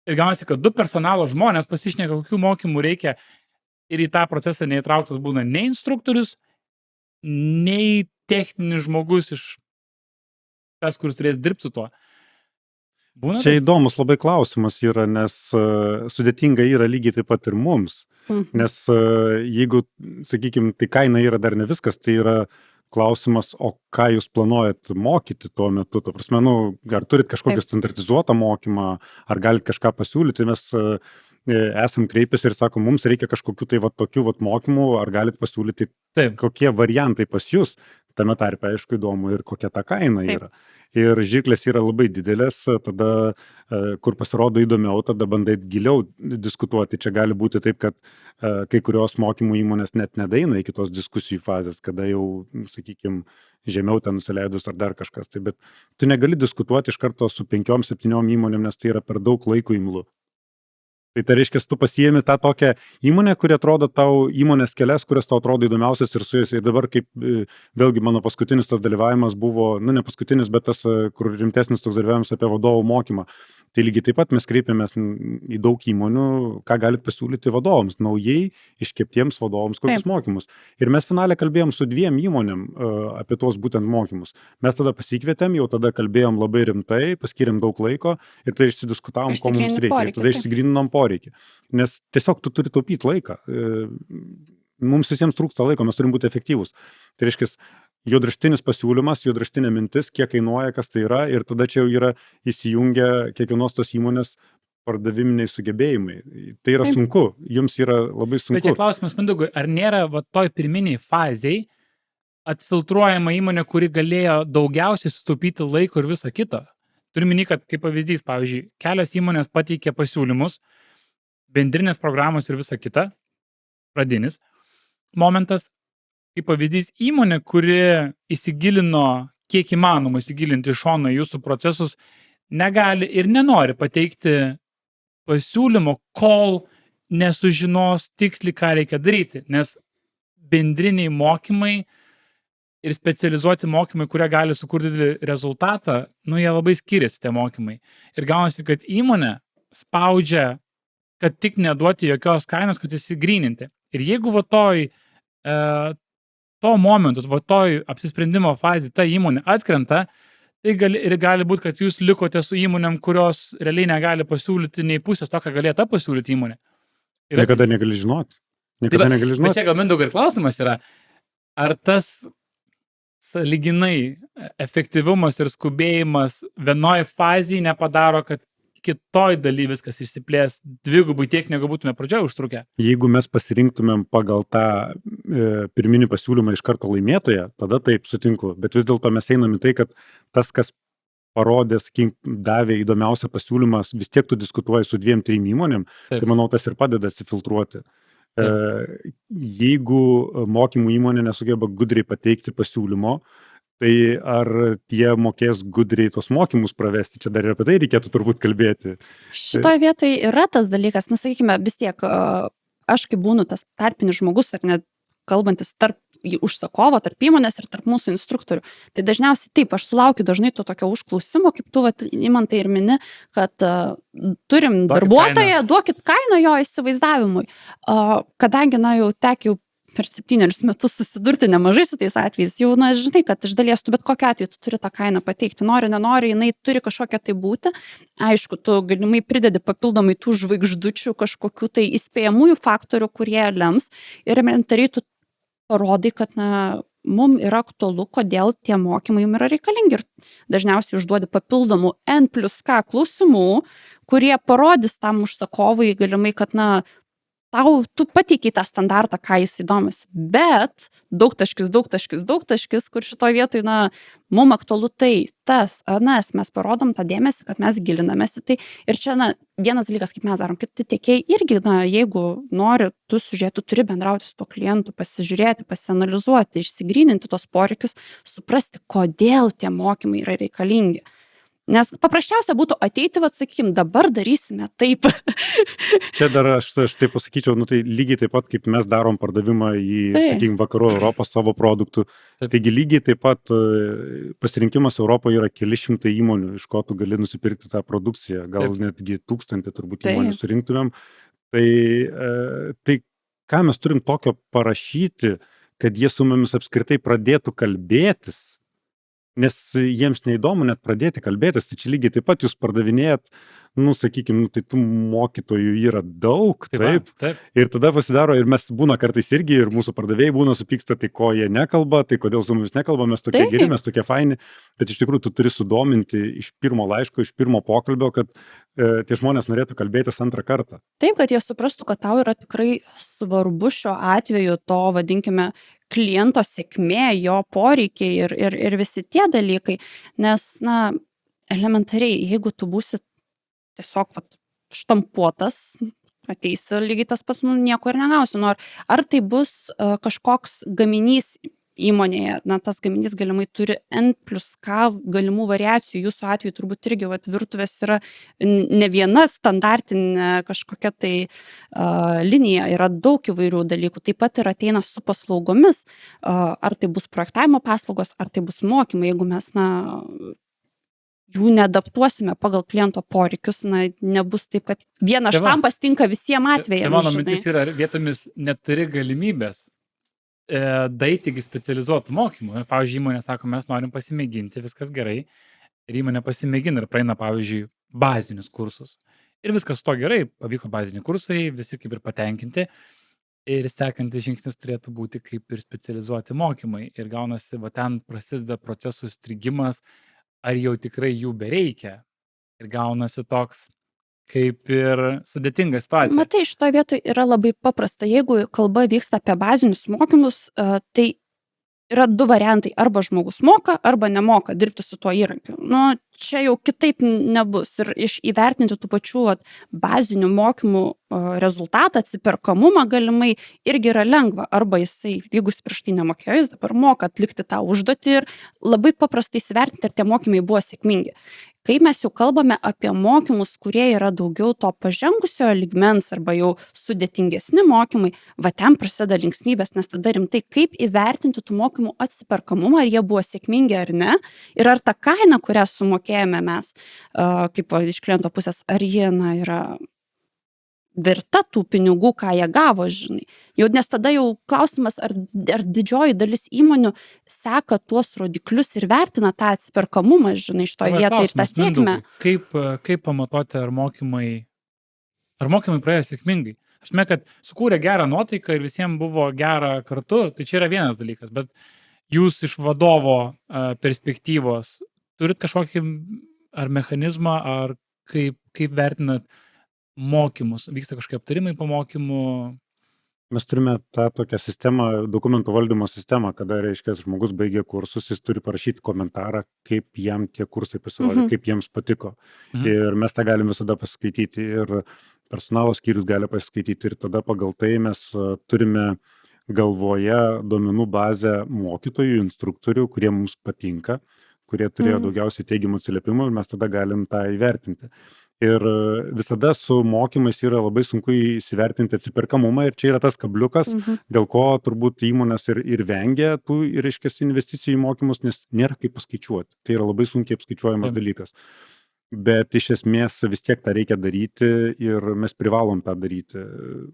Ir gaunasi, kad 2 personalo žmonės pasišneka, kokių mokymų reikia. Ir į tą procesą neįtrauktas būna nei instruktorius, nei techninis žmogus iš tas, kuris turės dirbti su tuo. Būna čia įdomus labai klausimas yra, nes sudėtinga yra lygiai taip pat ir mums. Nes jeigu, sakykime, tai kaina yra dar ne viskas, tai yra klausimas, o ką jūs planuojat mokyti tuo metu. Ta prasme, ar turit kažkokį standartizuotą mokymą, ar galit kažką pasiūlyti, mes esam kreipęs ir sakom, mums reikia kažkokių tai tokių mokymų, ar galit pasiūlyti, kokie variantai pas jūs, tame tarpe, aišku, įdomu ir kokia ta kaina yra. Ir žirklės yra labai didelės, tada, kur pasirodo įdomiau, tada bandai giliau diskutuoti. Čia gali būti taip, kad kai kurios mokymų įmonės net nedaina iki tos diskusijų fazės, kada jau, sakykime, žemiau ten nusileidus ar dar kažkas. Bet tu negali diskutuoti iš karto su 5-7 įmonėm, nes tai yra per daug laiko imlu. Tai reiškia, tu pasiėmi tą tokią įmonę, kuri atrodo tau įmonės kelias, kurios tau atrodo įdomiausias ir su jais. Ir dabar, kaip vėlgi mano paskutinis tas dalyvavimas buvo, ne paskutinis, bet tas, kur rimtesnis toks dalyvavimas apie vadovų mokymą. Tai lygiai taip pat mes kreipiamės į daug įmonių, ką galit pasiūlyti vadovams, naujai iškeptiems vadovams kokius mokymus. Ir mes finale kalbėjom su 2 įmonėm apie tuos būtent mokymus. Mes tada pasikvietėm, jau tada kalbėjom labai rimtai, paskyrėm daug laiko ir tai išsidiskutavom, ko mums reikia. Ir tada išsigryninom poreikį. Nes tiesiog tu turi taupyti laiką. Mums visiems trūksta laiko, mes turim būti efektyvūs. Tai reiškia, juodraštinis pasiūlymas, juodraštinė mintis, kiek kainuoja, kas tai yra, ir tada čia jau yra įsijungia kiekvienos tos įmonės pardaviminiai sugebėjimai. Tai yra sunku, jums yra labai sunku. Bet čia klausimas, Mindaugai, ar nėra toj pirminiai fazėj atfiltruojama įmonė, kuri galėjo daugiausiai sutaupyti laiko ir visą kitą? Turiu minį, kad kaip pavyzdys, pavyzdžiui, kelios įmonės pateikė pasiūlymus, bendrinės programos ir visa kita, pradinis momentas. Kaip pavyzdys, įmonė, kuri įsigilino, kiek įmanoma įsigilinti iš šono jūsų procesus, negali ir nenori pateikti pasiūlymo, kol nesužinos tiksliai, ką reikia daryti. Nes bendriniai mokymai ir specializuoti mokymai, kurie gali sukurti rezultatą, jie labai skiriasi tie mokymai. Ir gaunasi, kad įmonė spaudžia, kad tik neduoti jokios kainos, kad įsigryninti. Ir jeigu to momentu, toj apsisprendimo fazė ta įmonė atkrenta, tai gali būti, kad jūs likote su įmonėm, kurios realiai negali pasiūlyti nei pusės to, ką galėtų pasiūlyti įmonė. Niekada negali žinoti. Bet čia gal Mindaugai ir klausimas yra, ar tas sąlyginai efektyvumas ir skubėjimas vienoj fazėje nepadaro, kad kitoj daly viskas išsiplės dvigubai tiek, negu būtume pradžioje užtrukę. Jeigu mes pasirinktumėm pagal tą pirminį pasiūlymą iš karto laimėtoją, tada taip sutinku, bet vis dėlto mes einam į tai, kad tas, kas parodė, sakykim, davė įdomiausią pasiūlymą, vis tiek tu diskutuoji su 2-3 įmonėm, Taip. tai manau, tas ir padeda atsifiltruoti. Jeigu mokymų įmonė nesugeba gudriai pateikti pasiūlymo, tai ar tie mokės gudriai tos mokymus pravesti, čia dar ir apie tai reikėtų turbūt kalbėti. Šitoje vietoje yra tas dalykas, na, sakykime, vis tiek aš kaip būnu tas tarpinis žmogus, ar net kalbantis tarp užsakovo, tarp įmonės ir tarp mūsų instruktorių. Tai dažniausiai taip, aš sulaukiu dažnai to tokio užklausimo, kaip tu, Imantai, ir mini, kad turim darbuotoją, duokit kainą jo įsivaizdavimui. Kadangi, na, jau tekiau per 7 metus susidurti nemažai su tais atvejais, jau, na, žinai, kad iš dalies tu bet kokiu atveju tu turi tą kainą pateikti, nori, nenori, jinai turi kažkokią tai būti. Aišku, tu galimai pridedi papildomai tų žvaigždučių, kažkokių tai įspėjamųjų faktorių, kurie lems ir elementariai tu parodai, kad, na, mums yra aktualu, kodėl tie mokymai jums yra reikalingi ir dažniausiai užduodi papildomų N+K klausimų, kurie parodys tam užsakovui galimai, kad, na, tu pateikiai tą standartą, ką jis įdomis, bet daugtaškis, kur šitoj vietoj, na, mums aktualu tai, tas, anas, mes parodom tą dėmesį, kad mes gilinamės į tai. Ir čia, na, vienas dalykas, kaip mes darom, kiti tiekėjai irgi, na, jeigu nori, tu sužiūrėti, tu turi bendrauti su tuo klientu, pasižiūrėti, pasianalizuoti, išsigryninti tos poreikius, suprasti, kodėl tie mokymai yra reikalingi. Nes paprasčiausia būtų ateiti, sakykim, dabar darysime taip. Čia dar aš taip pasakyčiau, nu tai lygiai taip pat, kaip mes darom pardavimą į, sakykim, vakarų Europą savo produktų. Taip. Taigi lygiai taip pat pasirinkimas Europoje yra keli šimtai įmonių, iš ko tu gali nusipirkti tą produkciją, gal Taip. netgi 1000 turbūt Taip. įmonių surinktumėm. Tai ką mes turim tokio parašyti, kad jie su mumis apskritai pradėtų kalbėtis, nes jiems neįdomu net pradėti kalbėtis, tai čia lygiai taip pat jūs pardavinėjat, nu, sakykime, nu, tai tų mokytojų yra daug, taip. Ir tada pasidaro, ir mes būna kartais irgi, ir mūsų pardavėjai būna supyksta, tai ko jie nekalba, tai kodėl su mumis nekalba, mes tokie Taip. geri, mes tokie faini, bet iš tikrųjų tu turi sudominti iš pirmo laiško, iš pirmo pokalbio, kad tie žmonės norėtų kalbėtis antrą kartą. Taip, kad jie suprastų, kad tau yra tikrai svarbu šiuo atveju to, vadinkime, kliento sėkmė, jo poreikiai ir visi tie dalykai, nes, na, elementariai, jeigu tu būsi tiesiog štampuotas, ateisi lygiai tas pats, nu, nieko ir negausi. Ar tai bus kažkoks gaminys įmonėje, na, tas gaminys galimai turi N+K galimų variacijų, jūsų atveju turbūt irgi virtuvės yra ne viena standartinė kažkokia tai linija, yra daug įvairių dalykų, taip pat ir ateina su paslaugomis, ar tai bus projektavimo paslaugos, ar tai bus mokymai, jeigu mes, na, jų neadaptuosime pagal kliento poreikius, na, nebus taip, kad vienas štampas tinka visiems atvejams. Tai mano mintis yra, vietomis neturi galimybės daeiti iki specializuotų mokymų. Pavyzdžiui, įmonė sako, mes norim pasimėginti, viskas gerai. Ir įmonė pasimėgina ir praeina, pavyzdžiui, bazinius kursus. Ir viskas to gerai, pavyko baziniai kursai, visi kaip ir patenkinti. Ir sekantis žingsnis turėtų būti kaip ir specializuoti mokymai. Ir gaunasi, ten prasideda procesų strigimas, ar jau tikrai jų bereikia. Ir gaunasi toks kaip ir sudėtinga situacija. Matai, šitoje vietoje yra labai paprasta. Jeigu kalba vyksta apie bazinius mokymus, tai yra 2 variantai. Arba žmogus moka, arba nemoka dirbti su tuo įrankiu. Nu, čia jau kitaip nebus. Ir įvertinti tų pačių bazinių mokymų rezultatą, atsiperkamumą galimai irgi yra lengva. Arba jisai, jeigu jis prieš tai nemokėjo, jis dabar moka atlikti tą užduotį ir labai paprastai įsivertinti, ar tie mokymai buvo sėkmingi. Kai mes jau kalbame apie mokymus, kurie yra daugiau to pažengusio lygmens arba jau sudėtingesni mokymai, ten prasideda linksmybės, nes tada rimtai, kaip įvertinti tų mokymų atsiperkamumą, ar jie buvo sėkmingi ar ne, ir ar ta kaina, kurią sumokėjome mes, kaip iš kliento pusės, ar jie, na, yra verta tų pinigų, ką jie gavo, žinai. Jau, nes tada jau klausimas, ar didžioji dalis įmonių seka tuos rodiklius ir vertina tą atsiperkamumą, žinai, šitoje vietoje ir tą sėkmę. Kaip pamatuoti, ar mokymai praėjo sėkmingai? Aš manau, kad sukūrė gerą nuotaiką ir visiems buvo gera kartu, tai čia yra vienas dalykas, bet jūs iš vadovo perspektyvos turit kažkokį ar mechanizmą, ar kaip vertinat mokymus? Vyksta kažkokie aptarimai po mokymų? Mes turime tą tokią sistemą, dokumentų valdymo sistemą, kada, reiškia, žmogus baigė kursus, jis turi parašyti komentarą, kaip jam tie kursai pasirodė, kaip jiems patiko. Ir mes tą galim visada pasiskaityti ir personalo skyrius gali pasiskaityti ir tada pagal tai mes turime galvoje duomenų bazę mokytojų, instruktorių, kurie mums patinka, kurie turėjo daugiausiai teigiamų atsiliepimų ir mes tada galim tą įvertinti. Ir visada su mokymais yra labai sunku įsivertinti atsiperkamumą ir čia yra tas kabliukas, dėl ko turbūt įmonės ir vengia tų, reiškia, investicijų į mokymus, nes nėra kaip paskaičiuoti. Tai yra labai sunkiai apskaičiuojamas dalykas. Bet iš esmės vis tiek tą reikia daryti ir mes privalom tą daryti.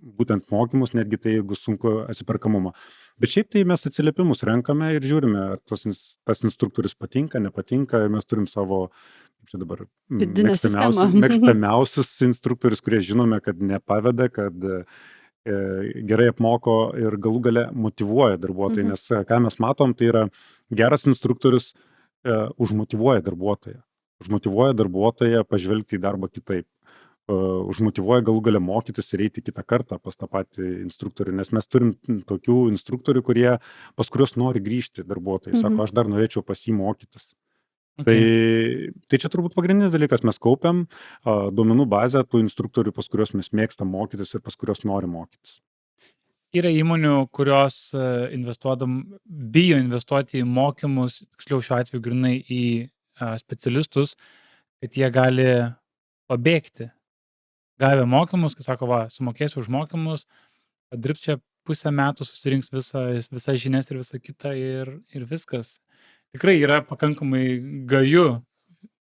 Būtent mokymus, netgi tai jeigu sunku atsiperkamumą. Bet šiaip tai mes atsiliepimus renkame ir žiūrime, ar tas instruktorius patinka, nepatinka. Mes turim savo, kaip čia dabar, mėgstamiausius instruktorius, kurie žinome, kad nepaveda, kad gerai apmoko ir galų gale motyvuoja darbuotojai. Nes ką mes matom, tai yra geras instruktorius užmotyvuoja darbuotoją. Užmotyvuoja darbuotoją pažvelgti į darbą kitaip. Užmotyvuoja galų gale mokytis ir eiti kitą kartą pas tą patį instruktorių, nes mes turim tokių instruktorių, pas kuriuos nori grįžti darbuotojai. Sako, aš dar norėčiau pas jį mokytis. Tai čia turbūt pagrindinis dalykas, mes kaupiam duomenų bazę tų instruktorių, pas kuriuos mes mėgstam mokytis ir pas kuriuos nori mokytis. Yra įmonių, kurios bijo investuoti į mokymus, tiksliau šiuo atveju grinai į specialistus, kad jie gali pabėgti. Gavę mokymus, kai sako, sumokėsiu už mokymus, dirbs čia pusę metų, susirinks visas žinias ir visą kitą ir viskas. Tikrai yra pakankamai gaju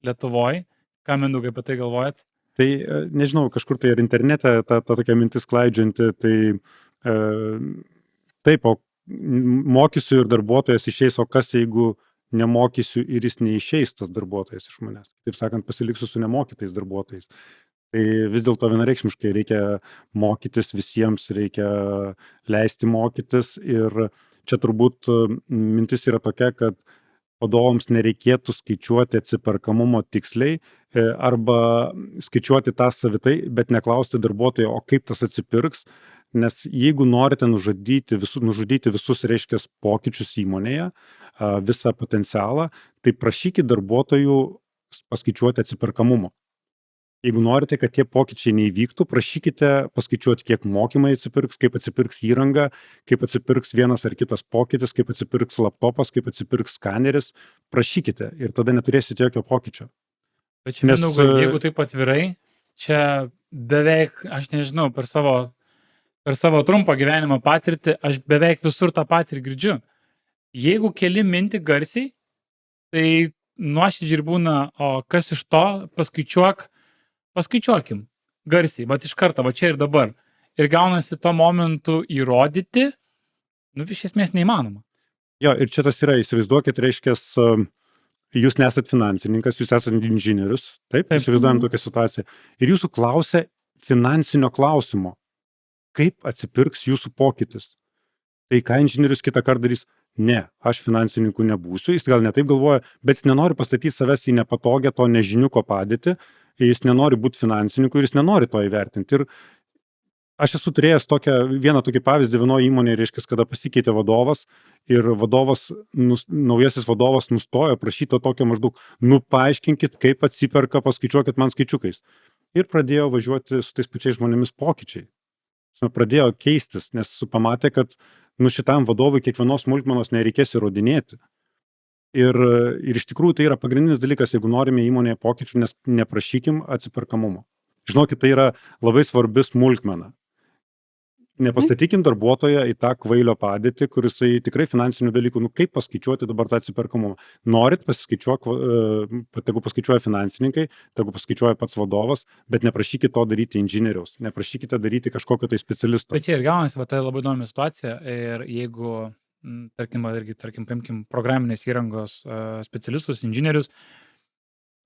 Lietuvoj. Ką, Mindaugai, apie tai galvojat? Tai, nežinau, kažkur tai ir internete ta tokia mintis klaidžianti, tai taip, o mokysiu ir darbuotojas išeis, o kas jeigu nemokysiu ir jis neišeis tas darbuotojas iš manęs. Taip sakant, pasiliksiu su nemokytais darbuotojais. Tai vis dėlto vienareikšmiškai reikia mokytis visiems, reikia leisti mokytis ir čia turbūt mintis yra tokia, kad vadovams nereikėtų skaičiuoti atsiperkamumo tiksliai arba skaičiuoti tą savitai, bet neklausti darbuotojo, o kaip tas atsipirks, nes jeigu norite nužudyti visus, reiškia, pokyčius įmonėje, visą potencialą, tai prašykit darbuotojų paskaičiuoti atsiperkamumo. Jeigu norite, kad tie pokyčiai neįvyktų, prašykite paskaičiuoti, kiek mokymai atsipirks, kaip atsipirks įranga, kaip atsipirks vienas ar kitas pokytis, kaip atsipirks laptopas, kaip atsipirks skaneris, prašykite ir tada neturėsite jokio pokyčio. Bet čia, Mindaugai, jeigu taip atvirai, čia beveik, aš nežinau, per savo trumpą gyvenimo patirtį, aš beveik visur tą patį girdžiu. Jeigu keli mintį garsiai, tai nuoširdžiai būna, o kas iš to, paskaičiuokim garsiai, iš karto, čia ir dabar. Ir gaunasi to momentu įrodyti, iš esmės neįmanoma. Jo, ir čia tas yra, įsivaizduokit, reiškia, jūs nesat finansininkas, jūs esat inžinierius, taip, įsivaizduojam tokią situaciją. Ir jūsų klausia finansinio klausimo, kaip atsipirks jūsų pokytis. Tai ką inžinierius kitą kartą darys? Ne, aš finansininku nebūsiu, jis gal ne taip galvoja, bet jis nenori pastatyti savęs į nepatogią to nežiniuko padėtį, jis nenori būti finansininku ir jis nenori to įvertinti. Ir aš esu turėjęs vieną tokį pavyzdį vienoje įmonėje, reiškia, kada pasikeitė vadovas ir naujasis vadovas nustojo prašyti tokio maždaug, paaiškinkit, kaip atsiperka, paskaičiuokit man skaičiukais. Ir pradėjo važiuoti su tais pačiais žmonėmis pokyčiai. Pradėjo keistis, nes pamatė, kad šitam vadovui kiekvienos smulkmenos nereikės įrodinėti. Ir iš tikrųjų tai yra pagrindinis dalykas, jeigu norime įmonėje pokyčių, nes neprašykim atsiperkamumo. Žinokit, tai yra labai svarbi smulkmena. Nepastatykim darbuotoją į tą kvailio padėtį, kuris tikrai finansinių dalykų, kaip paskaičiuoti dabar tą atsiperkamumą. Norit, tegu paskaičiuoja finansininkai, tegu paskaičiuoja pats vadovas, bet neprašykite to daryti inžinieriaus, neprašykite daryti kažkokio tai specialisto. Bet čia ir gaunasi, tai labai įdomi situacija ir jeigu, tarkim, paimkim programinės įrangos specialistus, inžinierius,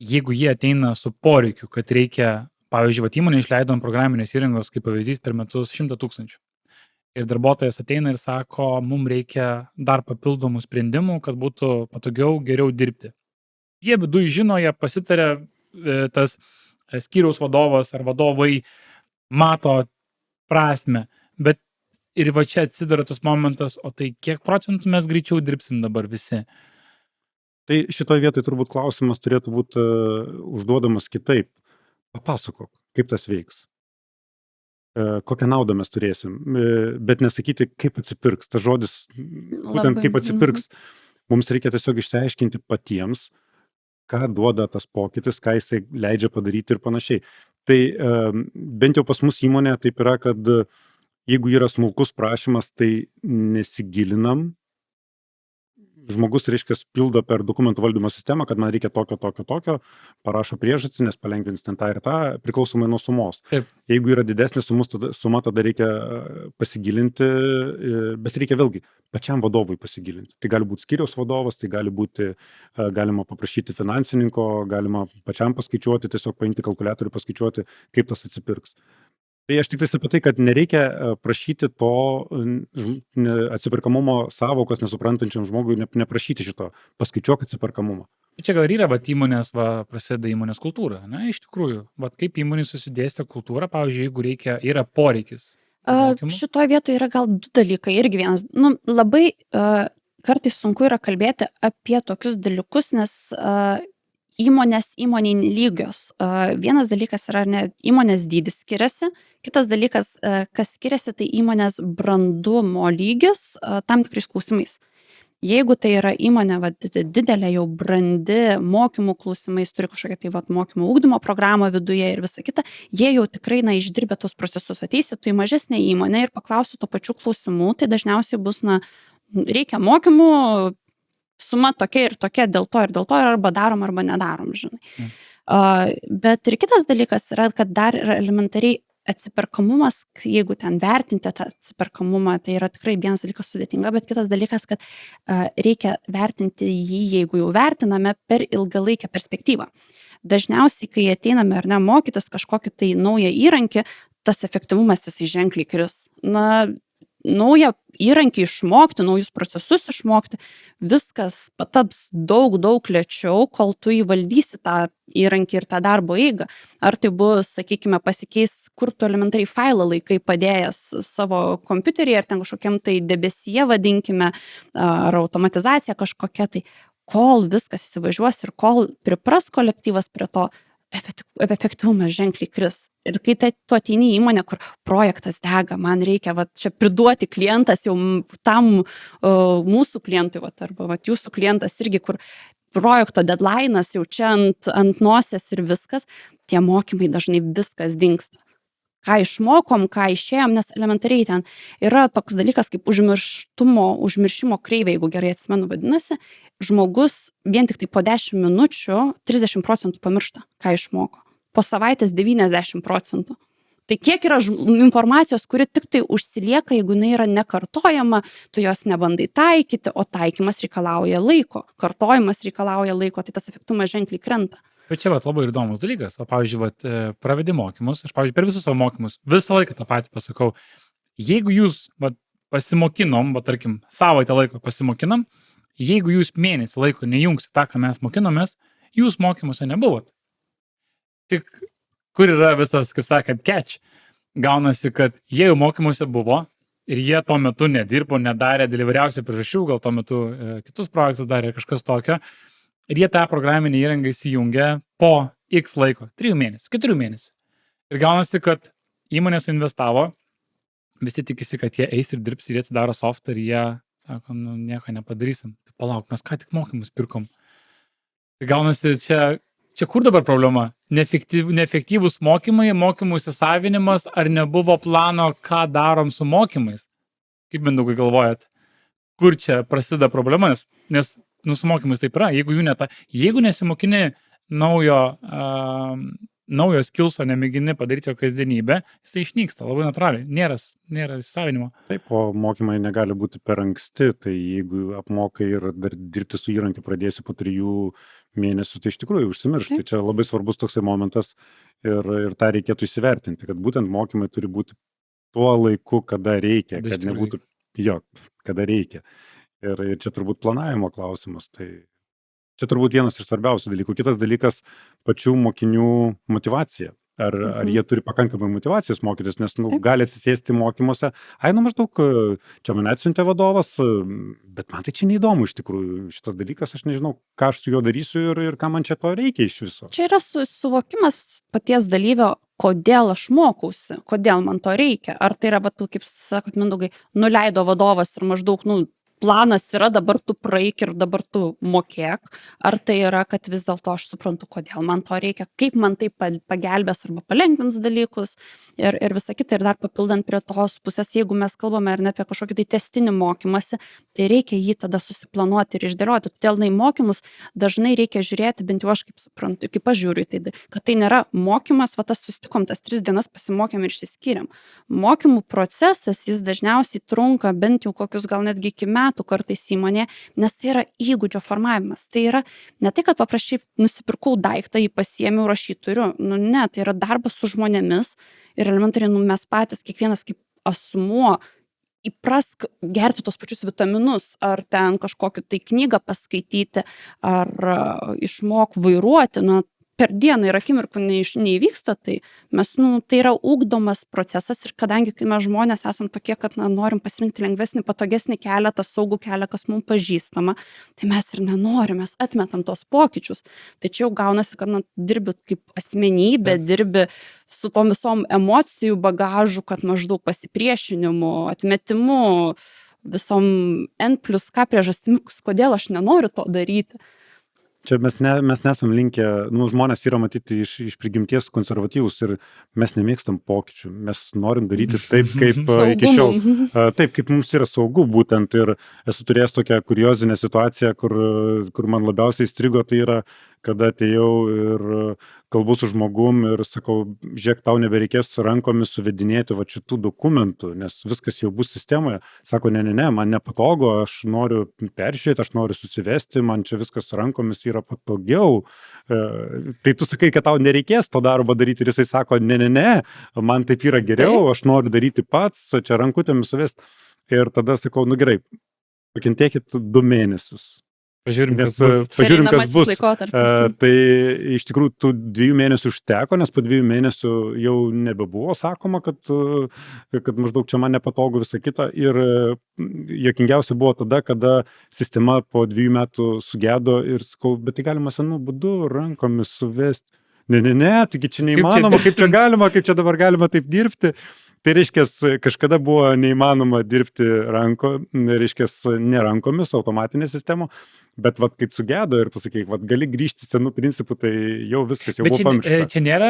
jeigu jie ateina su poreikiu, kad reikia, pavyzdžiui, įmonė išleidom programinės įrangos, kaip pavyzdys, per metus 100 000. ir darbuotojas ateina ir sako, mums reikia dar papildomų sprendimų, kad būtų patogiau, geriau dirbti. Jie viduj žino, jie pasitarė, tas skyriaus vadovas ar vadovai mato prasme, bet ir va čia atsidaro tas momentas, o tai kiek procentų mes greičiau dirbsim dabar visi. Tai šitoje vietoje turbūt klausimas turėtų būti užduodamas kitaip. Papasakok, kaip tas veiks. Kokią naudą mes turėsim, bet nesakyti, kaip atsipirks. Tas žodis, būtent kaip atsipirks, mums reikia tiesiog išsiaiškinti patiems, ką duoda tas pokytis, ką jisai leidžia padaryti ir panašiai. Tai bent jau pas mus įmonė taip yra, kad jeigu yra smulkus prašymas, tai nesigilinam. Žmogus, reiškia, pildo per dokumentų valdymo sistemą, kad man reikia tokio, parašo priežastį, nes palengvins ten tą ir tą, priklausomai nuo sumos. Taip. Jeigu yra didesnė suma, tada reikia pasigilinti, bet reikia vėlgi pačiam vadovui pasigilinti. Tai gali būti skyriaus vadovas, tai gali būti, galima paprašyti finansininko, galima pačiam paskaičiuoti, tiesiog paimti kalkuliatorių, paskaičiuoti, kaip tas atsipirks. Tai aš tik apie tai, kad nereikia prašyti to atsiperkamumo savokos nesuprantančiam žmogui, neprašyti šito, paskaičiuok atsiperkamumą. Čia gal yra, įmonės, prasideda įmonės kultūra, ne, iš tikrųjų, kaip įmonė susidėstė kultūra, pavyzdžiui, jeigu yra poreikis. Šitoje vietoje yra gal du dalykai, irgi vienas, labai kartais sunku yra kalbėti apie tokius dalykus, nes įmoniai lygios. Vienas dalykas yra, įmonės dydis skiriasi, kitas dalykas, kas skiriasi, tai įmonės brandumo lygis tam tikrais klausimais. Jeigu tai yra įmonė didelė, jau brandi, mokymų klausimais, turi kažkokią tai mokymų ugdymo programą viduje ir visa kita, jie jau tikrai išdirbę tos procesus. Ateisi tu į mažesnę įmonę ir paklausi to pačių klausimų, tai dažniausiai bus, reikia mokymų, suma tokia ir tokia, dėl to ir arba darom, arba nedarom, žinai. Bet ir kitas dalykas yra, kad dar yra elementariai atsiperkamumas, jeigu ten vertinti tą atsiperkamumą, tai yra tikrai vienas dalykas sudėtinga, bet kitas dalykas, kad reikia vertinti jį, jeigu jau vertiname, per ilgalaikę perspektyvą. Dažniausiai, kai ateiname ar ne mokytis kažkokį tai naują įrankį, tas efektyvumas jisai ženkliai kris. Naują įrankį išmokti, naujus procesus išmokti, viskas pataps daug lėčiau, kol tu įvaldysi tą įrankį ir tą darbo eigą. Ar tai bus, sakykime, pasikeis, kur tu elementariai failą laikai padėjęs savo kompiuterį, ar ten kažkokiam tai debesyje vadinkime, ar automatizacija kažkokia, tai kol viskas įsivažiuos ir kol pripras kolektyvas prie to, efektyvumas ženkliai kris. Ir kai tu ateini į įmonę, kur projektas dega, man reikia čia priduoti klientas jau tam mūsų klientui, arba jūsų klientas irgi, kur projekto deadline'as jau čia ant nosies ir viskas, tie mokymai dažnai viskas dingsta. Ką išmokom, ką išėjom, nes elementariai ten yra toks dalykas kaip užmiršimo kreivė, jeigu gerai atsimenu vadinasi, žmogus vien tik tai po 10 minučių 30% pamiršta, ką išmoko. Po savaitės 90%. Tai kiek yra informacijos, kuri tik tai užsilieka, jeigu jinai yra nekartojama, tu jos nebandai taikyti, o taikymas reikalauja laiko, kartojimas reikalauja laiko, tai tas efektyvumas ženkliai krenta. Bet čia labai įdomus dalykas. O pavyzdžiui, pravedi mokymus, aš pavyzdžiui per visus savo mokymus visą laiką tą patį pasakau. Jeigu jūs pasimokinom, tarkim, savaitę laiko pasimokinom, jeigu jūs mėnesį laiko nejungsit tą, ką mes mokinomės, jūs mokymuose nebuvot. Tik kur yra visas, kaip sakant, catch? Gaunasi, kad jie jau mokymuose buvo ir jie tuo metu nedirbo, nedarė dėl įvairiausių priežasčių, gal tuo metu kitus projektus darė kažkas tokio. Ir jie tą programinį įrangą įsijungia po X laiko, 3 mėnesių, 4 mėnesių. Ir gaunasi, kad įmonė suinvestavo, visi tikisi, kad jie eis ir dirbs ir jie atsidaro softą ir jie sako, nieko nepadarysim. Tai palauk, mes ką tik mokymus pirkom. Tai gaunasi, čia kur dabar problema? Neefektyvūs mokymai, mokymų įsisavinimas, ar nebuvo plano, ką darom su mokymais? Kaip Mindaugai galvojat? Kur čia prasideda problema? Nes su mokymais taip yra, jeigu nesimokini naujo skillso, nemėgini padaryti jo kasdienybę, jisai išnyksta labai natūraliai, nėra įsisavinimo. Taip, o mokymai negali būti per anksti, tai jeigu apmokai ir dar dirbti su įrankiu pradėsi po 3 mėnesių, tai iš tikrųjų užsimiršti. Tai čia labai svarbus toksai momentas ir tą reikėtų įsivertinti, kad būtent mokymai turi būti tuo laiku, kada reikia, Kada iš kad tikrųjų nebūtų, jo, kada reikia. Ir čia turbūt planavimo klausimas. Tai čia turbūt vienas iš svarbiausių dalykų. Kitas dalykas - pačių mokinių motyvacija. Ar jie turi pakankamai motyvacijos mokytis, nes Taip. gali atsisėsti mokymuose. Ai, maždaug, čia mane atsiuntė vadovas, bet man tai čia neįdomu iš tikrųjų šitas dalykas, aš nežinau, ką aš su juo darysiu ir ką man čia to reikia iš viso. Čia yra suvokimas paties dalyvio, kodėl aš mokausi, kodėl man to reikia. Ar tai yra, va, tu, kaip sakot, Mindaugai, nuleido vadovas ir maždaug, planas yra, dabar tu praeik ir dabar tu mokėk. Ar tai yra, kad vis dėlto aš suprantu, kodėl man to reikia, kaip man tai pagelbės arba palengvins dalykus ir visa kita. Ir dar papildant prie tos pusės, jeigu mes kalbame ar ne apie kažkokį tai testinį mokymąsi, tai reikia jį tada susiplanuoti ir išdėlioti. Todėl į mokymus dažnai reikia žiūrėti, bent jau aš kaip suprantu, kaip aš žiūriu, tai, kad tai nėra mokymas, va tas susitikom, tas 3 dienas pasimokėm ir išsiskyrėm. Mokymų procesas, jis dažniausiai trunka bent jau kokius gal netgi iki metų kartais įmonėje, nes tai yra įgūdžio formavimas. Tai yra ne tai, kad paprašai nusipirkau daiktą, jį pasiėmiau, rašyti turiu. Ne, tai yra darbas su žmonėmis ir elementariai mes patys, kiekvienas kaip asmuo, įprask gerti tos pačius vitaminus, ar ten kažkokiu tai knygą paskaityti, ar išmok vairuoti, per dieną ir akimirkų neįvyksta, tai mes, tai yra ugdomas procesas ir kadangi mes žmonės esam tokie, kad norim pasirinkti lengvesnį, patogesnį kelią, tą saugų kelią, kas mums pažįstama, tai mes ir nenorim, mes atmetam tos pokyčius. Tačiau gaunasi, kad dirbi kaip asmenybė, dirbi su tom visom emocijų bagažu, kad maždaug pasipriešinimu, atmetimu, visom N+K priežastimis, kodėl aš nenoriu to daryti. Čia mes nesam linkę, žmonės yra matyti iš prigimties konservatyvūs ir mes nemėgstam pokyčių, mes norim daryti taip, kaip iki šiol, taip, kaip mums yra saugu būtent. Ir esu turėjęs tokią kuriozinę situaciją, kur man labiausiai įstrigo, tai yra, kada atėjau ir kalbu su žmogum ir sakau, žiūrėk, tau nebereikės rankomis suvedinėti va šitų dokumentų, nes viskas jau bus sistemoje. Sako, ne, man nepatogu, aš noriu peržiūrėti, aš noriu susivesti, man čia viskas rankomis yra patogiau. Tai tu sakai, kad tau nereikės to darbo daryti ir jisai sako, ne, man taip yra geriau, aš noriu daryti pats, čia rankutėmis suvesti. Ir tada sakau, gerai, pakentėkit 2 mėnesius. Pažiūrim, kas bus. Tai iš tikrųjų tų 2 mėnesių užteko, nes po 2 mėnesių jau nebebuvo sakoma, kad maždaug čia man nepatogu visą kitą. Ir juokingiausia buvo tada, kada sistema po 2 metų sugedo ir sakau, bet tai galima senu būdu rankomis suvesti. Ne, taigi čia neįmanoma, kaip čia galima, kaip čia dabar galima taip dirbti. Tai reiškia, kažkada buvo neįmanoma dirbti ne rankomis, automatinė sistema, bet kai sugedo ir pasakai, gali grįžti senų principų, tai jau viskas jau buvo pamiršta. Čia nėra,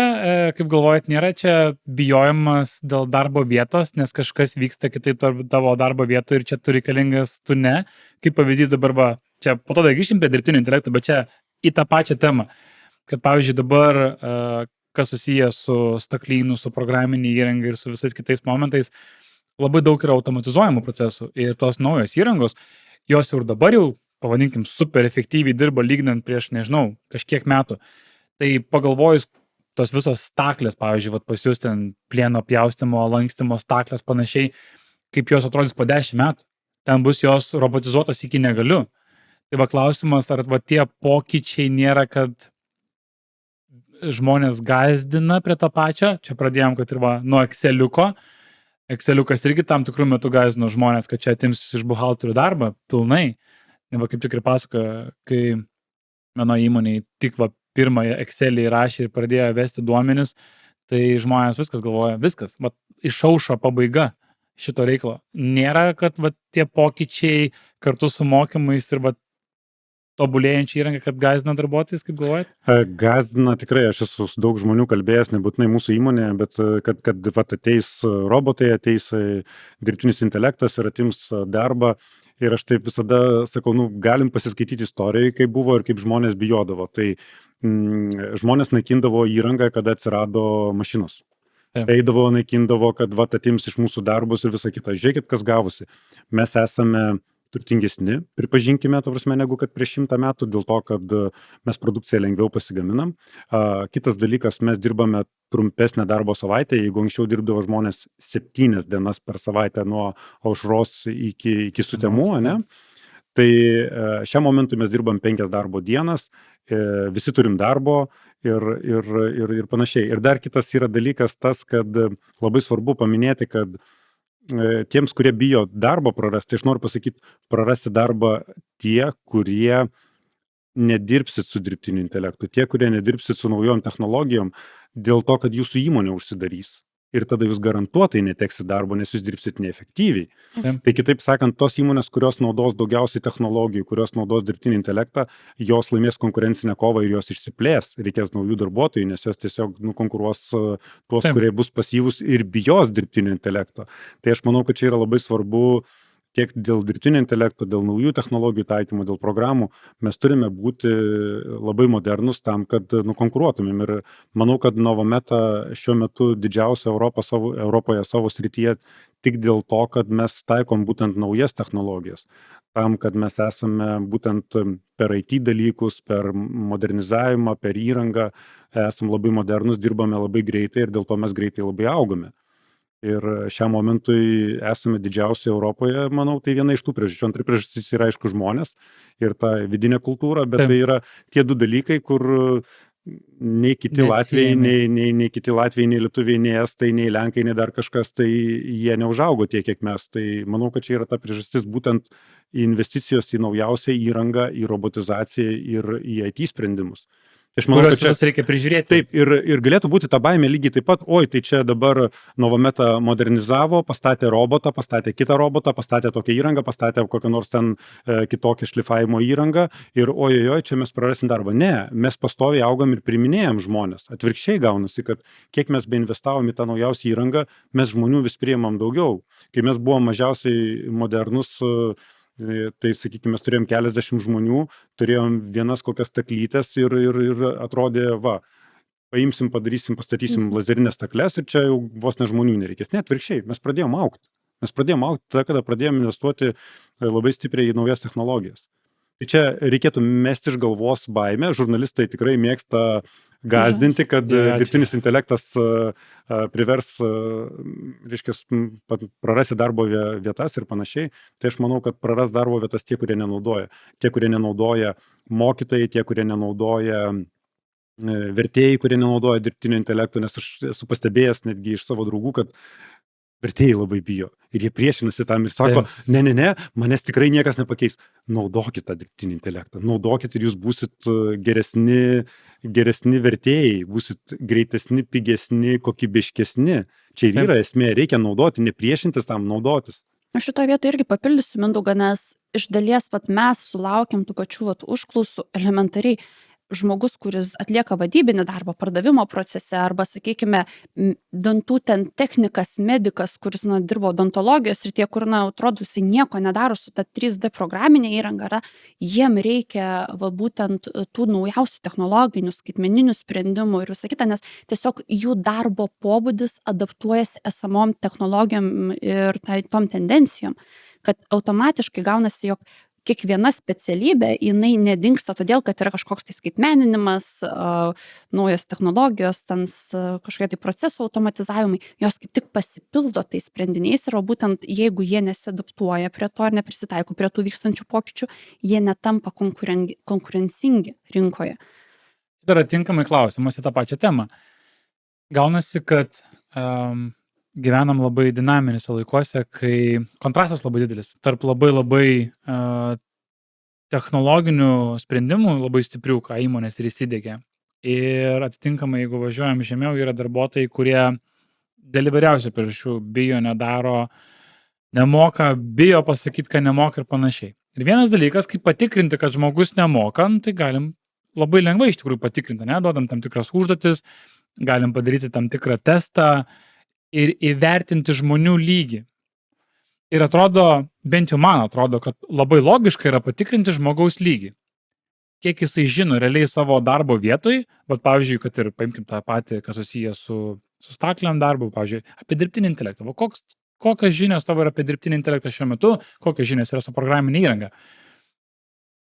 kaip galvojat, nėra čia bijojimas dėl darbo vietos, nes kažkas vyksta kitaip tavo darbo vietoje ir čia tu reikalingas, tu ne. Kaip pavyzdys dabar, čia po to grįžtim prie dirbtinio intelekto, bet čia į tą pačią temą, kad pavyzdžiui dabar kas susijęs su staklynu, su programinė įranga ir su visais kitais momentais, labai daug yra automatizuojamų procesų ir tos naujos įrangos, jos jau ir dabar jau, pavadinkim, super efektyviai dirba lyginant prieš, nežinau, kažkiek metų. Tai pagalvojus, tos visos staklės, pavyzdžiui, pas jūs ten plieno pjaustimo, lankstymo staklės panašiai, kaip jos atrodys po 10 metų, ten bus jos robotizuotas iki negaliu. Tai klausimas, ar tie pokyčiai nėra, kad žmonės gazdina prie to pačio. Čia pradėjom, kad ir nuo Exceliuko. Exceliukas irgi tam tikrų metų gazdino žmonės, kad čia atims iš buhalterių darbą pilnai. Kaip tik ir pasakojo, kai mano įmonėje tik pirmąją Excelį įrašė ir pradėjo vesti duomenis, tai žmonės viskas galvoja, viskas, išaušo pabaiga šito reikalo. Nėra, kad tie pokyčiai kartu su mokymais ir tobulėjančią įrangą, kad gazdina darbuotojus, kaip galvojat? Gazdina tikrai, aš esu su daug žmonių kalbėjęs, nebūtinai mūsų įmonėje, bet kad ateis robotai, ateis dirbtinis intelektas ir atims darbą. Ir aš taip visada sakau, galim pasiskaityti istorijai, kaip buvo ir kaip žmonės bijodavo. Tai žmonės naikindavo įrangą, kada atsirado mašinos. Eidavo, naikindavo, kad atims iš mūsų darbus ir visą kitą. Žiūrėkit, kas gavosi. Mes esame turtingesni, pripažinkime, ta prasme, negu kad prieš 100 metų, dėl to, kad mes produkciją lengviau pasigaminam. Kitas dalykas, mes dirbame trumpesnę darbo savaitę, jeigu anksčiau dirbdavo žmonės 7 dienas per savaitę nuo aušros iki sutemų, ne? Tai šiam momentui mes dirbam 5 darbo dienas, visi turim darbo ir panašiai. Ir dar kitas yra dalykas tas, kad labai svarbu paminėti, kad tiems, kurie bijo darbo prarasti, aš noriu pasakyti, prarasti darbą tie, kurie nedirbsit su dirbtiniu intelektu, tie, kurie nedirbsit su naujom technologijom, dėl to, kad jūsų įmonė užsidarys. Ir tada jūs garantuotai neteksit darbo, nes jūs dirbsit neefektyviai. Tai kitaip sakant, tos įmonės, kurios naudos daugiausiai technologijų, kurios naudos dirbtinį intelektą, jos laimės konkurencinę kovą ir jos išsiplės. Reikės naujų darbuotojų, nes jos tiesiog nukonkuruos tuos, kurie bus pasyvūs ir bijos dirbtinio intelekto. Tai aš manau, kad čia yra labai svarbu tiek dėl dirbtinio intelekto, dėl naujų technologijų taikymo, dėl programų, mes turime būti labai modernus tam, kad nukonkuruotumėm. Ir manau, kad Novometa šiuo metu didžiausia Europoje savo srityje tik dėl to, kad mes taikom būtent naujas technologijas. Tam, kad mes esame būtent per IT dalykus, per modernizavimą, per įrangą, esame labai modernus, dirbame labai greitai ir dėl to mes greitai labai augame. Ir šiam momentui esame didžiausi Europoje, manau, tai viena iš tų priežasčių. Antra priežastis yra, aišku, žmonės ir ta vidinė kultūra, bet tai yra tie du dalykai, kur nei kiti Latvijai, nei kiti Latvijai, nei Lietuviai, nei Estai, nei Lenkai, nei dar kažkas, tai jie neužaugo tiek, kiek mes. Tai manau, kad čia yra ta priežastis būtent investicijos į naujausią įrangą, į robotizaciją ir į IT sprendimus. Aš manau, kuriuos visus reikia prižiūrėti. Taip, ir galėtų būti ta baimė lygiai taip pat, oi, tai čia dabar Novometa modernizavo, pastatė robotą, pastatė kitą robotą, pastatė tokią įrangą, pastatė kokią nors ten kitokią šlifavimo įrangą ir oi, čia mes prarasim darbą. Ne, mes pastoviai augam ir priminėjam žmonės. Atvirkščiai gaunasi, kad kiek mes beinvestavom į tą naujausią įrangą, mes žmonių vis priimam daugiau. Kai mes buvom mažiausiai modernus, tai, sakykime, mes turėjom keliasdešimt žmonių, turėjom vienas kokias taklytes ir atrodė, paimsim, padarysim, pastatysim lazerinės takles ir čia jau vos ne žmonių nereikės. Ne, atvirkščiai, mes pradėjom augti. Mes pradėjom augti tada, kada pradėjom investuoti labai stipriai į naujas technologijas. Tai čia reikėtų mesti iš galvos baimę. Žurnalistai tikrai mėgsta gazdinti, kad dirbtinis intelektas privers, reiškia, prarasi darbo vietas ir panašiai. Tai aš manau, kad praras darbo vietas tie, kurie nenaudoja. Tie, kurie nenaudoja mokytojai, tie, kurie nenaudoja vertėjai, kurie nenaudoja dirbtinio intelekto, nes aš esu pastebėjęs netgi iš savo draugų, kad vertėjai labai bijo. Ir jie priešinasi tam ir sako, ne, manęs tikrai niekas nepakeis. Naudokit tą dirbtinį intelektą. Naudokit ir jūs būsit geresni vertėjai, būsit greitesni, pigesni, kokybiškesni. Čia ir yra esmė, reikia naudoti, nepriešintis tam, naudotis. Aš šitoje vietoje irgi papildysiu Mindaugą, nes iš dalies mes sulaukiam tų pačių užklausų elementariai. Žmogus, kuris atlieka vadybinį darbą pardavimo procese arba, sakykime, dantų ten technikas, medikas, kuris dirbo odontologijos ir tie, kur, atrodo, jisai nieko nedaro su ta 3D programinė įranga, jiem reikia būtent tų naujausių technologinių, skaitmeninių sprendimų ir visą kitą, nes tiesiog jų darbo pobūdis adaptuojasi esamom technologijom ir tom tendencijom, kad automatiškai gaunasi, jog kiekviena specialybė, jinai nedingsta todėl, kad yra kažkoks tai skaitmeninimas, naujos technologijos, kažkokie tai procesų automatizavimai, jos kaip tik pasipildo tais sprendiniais ir būtent jeigu jie nesidaptuoja prie to ar neprisitaiko prie tų vykstančių pokyčių, jie netampa konkurencingi rinkoje. Dar atinkamai klausimas į tą pačią temą. Gaunasi, kad gyvenam labai dinaminėse laikuose, kai kontrastas labai didelis tarp labai technologinių sprendimų, labai stiprių, ką įmonės ir įsidėgia. Ir atitinkamai, jeigu važiuojam žemiau, yra darbuotojai, kurie dėl įvairiausių priežasčių bijo, nedaro, nemoka, bijo pasakyti, kad nemoka ir panašiai. Ir vienas dalykas, kaip patikrinti, kad žmogus nemoka, tai galim labai lengvai iš tikrųjų patikrinti, duodam tam tikras užduotis, galim padaryti tam tikrą testą ir įvertinti žmonių lygį. Ir atrodo, bent jau man atrodo, kad labai logiška yra patikrinti žmogaus lygį. Kiek jisai žino realiai savo darbo vietoj, bet pavyzdžiui, kad ir paimkim tą patį, kas susiję su stakliam darbu, pavyzdžiui, apie dirbtinį intelektą. Koks kokios žinios tavo yra apie dirbtinį intelektą šiuo metu, kokios žinios yra su programinė įranga.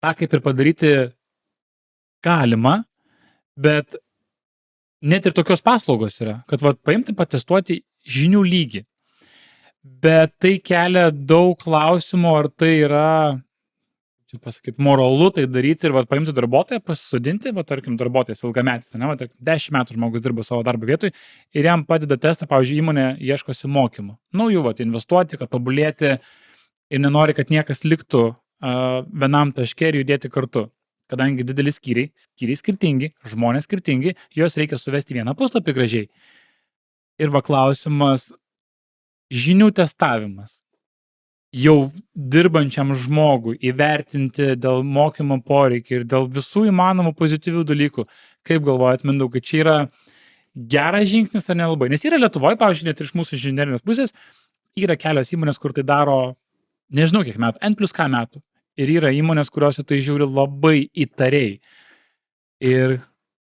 Ta kaip ir padaryti galima, bet net ir tokios paslaugos yra, kad paimti, patestuoti žinių lygį. Bet tai kelia daug klausimų, ar tai yra, čia pasakyti, moralu tai daryti ir paimti darbuotoją, pasisodinti, tarkim, darbuotojas ilgametis, tarkim, 10 metų žmogus dirba savo darbo vietoj ir jam padeda testą, pavyzdžiui, įmonė ieškosi mokymų. Naujų, investuoti, kad tobulėti ir nenori, kad niekas liktų vienam taške ir judėti kartu. Kadangi dideli skyriai skirtingi, žmonės skirtingi, juos reikia suvesti vieną puslapį gražiai. Ir klausimas, žinių testavimas. Jau dirbančiam žmogui įvertinti dėl mokymo poreikį ir dėl visų įmanomų pozityvių dalykų. Kaip galvojat, Mindaugai, čia yra geras žingsnis ar nelabai? Nes yra Lietuvoje, pavyzdžiui, net iš mūsų inžinerinės pusės, yra kelios įmonės, kur tai daro, nežinau kiek metų, N+K metų. Ir yra įmonės, kurios tai žiūri labai įtariai. Ir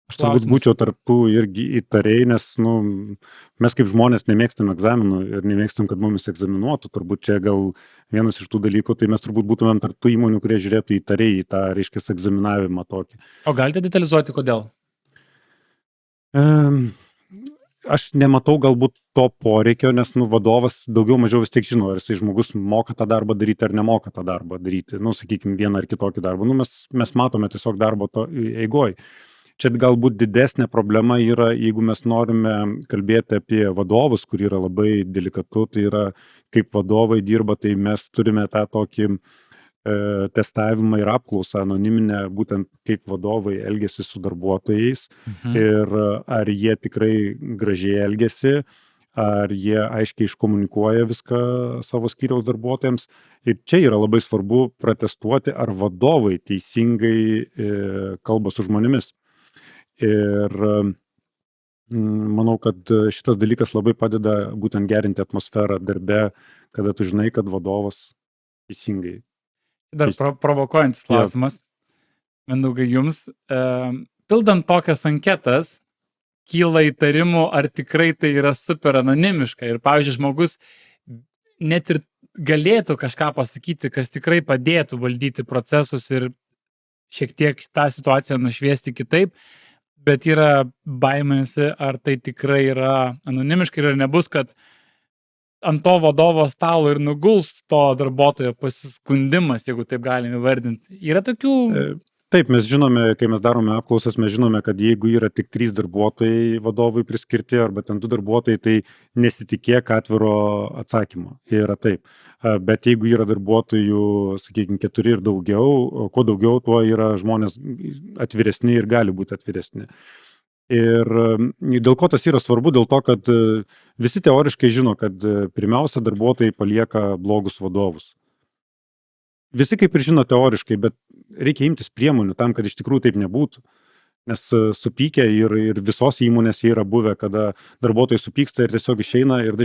aš turbūt būčiau tarptų irgi įtariai, nes mes kaip žmonės nemėgstam egzaminų ir nemėgstam, kad mumis egzaminuotų. Turbūt čia gal vienas iš tų dalykų, tai mes turbūt būtumėm tarptų įmonių, kurie žiūrėtų įtariai į tą, reiškia, egzaminavimą tokį. O galite detalizuoti, kodėl? Aš nematau galbūt to poreikio, nes vadovas daugiau mažiau vis tiek žino, ar jisai žmogus moka tą darbą daryti ar nemoka tą darbą daryti. Sakykime, vieną ar kitokį darbą. Mes matome tiesiog darbo to eigoj. Čia galbūt didesnė problema yra, jeigu mes norime kalbėti apie vadovus, kur yra labai delikatu, tai yra kaip vadovai dirba, tai mes turime tą tokį testavimą ir apklausą anoniminę, būtent kaip vadovai elgiasi su darbuotojais ir ar jie tikrai gražiai elgiasi, ar jie aiškiai iškomunikuoja viską savo skyriaus darbuotojams. Ir čia yra labai svarbu protestuoti, ar vadovai teisingai kalba su žmonėmis. Ir manau, kad šitas dalykas labai padeda būtent gerinti atmosferą darbe, kada tu žinai, kad vadovas teisingai. Dar provokuojantis klausimas. Mindaugai, jums, pildant tokias anketas, kyla įtarimų, ar tikrai tai yra super anonimiška. Ir, pavyzdžiui, žmogus net ir galėtų kažką pasakyti, kas tikrai padėtų valdyti procesus ir šiek tiek tą situaciją nušviesti kitaip, bet yra baiminasi, ar tai tikrai yra anonimiška ir nebus, kad ant to vadovo stalo ir nuguls to darbuotojo pasiskundimas, jeigu taip galime įvardinti. Yra tokių... Taip, mes žinome, kai mes darome apklausas, mes žinome, kad jeigu yra tik 3 darbuotojai vadovui priskirti arba ten 2 darbuotojai, tai nesitikėk atviro atsakymo. Yra taip. Bet jeigu yra darbuotojų, sakykime, 4 ir daugiau, kuo daugiau, tuo yra žmonės atviresni ir gali būti atviresni. Ir dėl ko tas yra svarbu? Dėl to, kad visi teoriškai žino, kad pirmiausia darbuotojai palieka blogus vadovus. Visi kaip ir žino teoriškai, bet reikia imtis priemonių tam, kad iš tikrųjų taip nebūtų. Nes supykę ir visos įmonės yra buvę, kada darbuotojai supyksta ir tiesiog išeina ir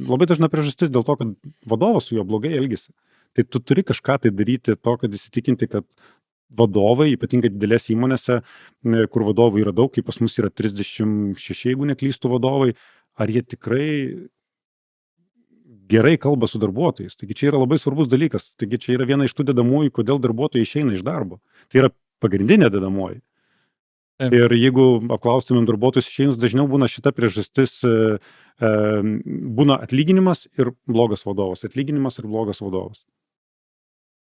labai dažna priežastis dėl to, kad vadovas su juo blogai elgisi. Tai tu turi kažką tai daryti to, kad įsitikinti, kad vadovai, ypatingai didelės įmonėse, kur vadovų yra daug, kaip pas mus yra 36, jeigu neklystų vadovai, ar jie tikrai gerai kalba su darbuotojais. Taigi čia yra labai svarbus dalykas. Taigi čia yra viena iš tų dedamųjų, kodėl darbuotojai išeina iš darbo. Tai yra pagrindinė dedamoji. Ir jeigu apklaustumėm darbuotojus išeinus, dažniau būna šita priežastis, būna atlyginimas ir blogas vadovas. Atlyginimas ir blogas vadovas.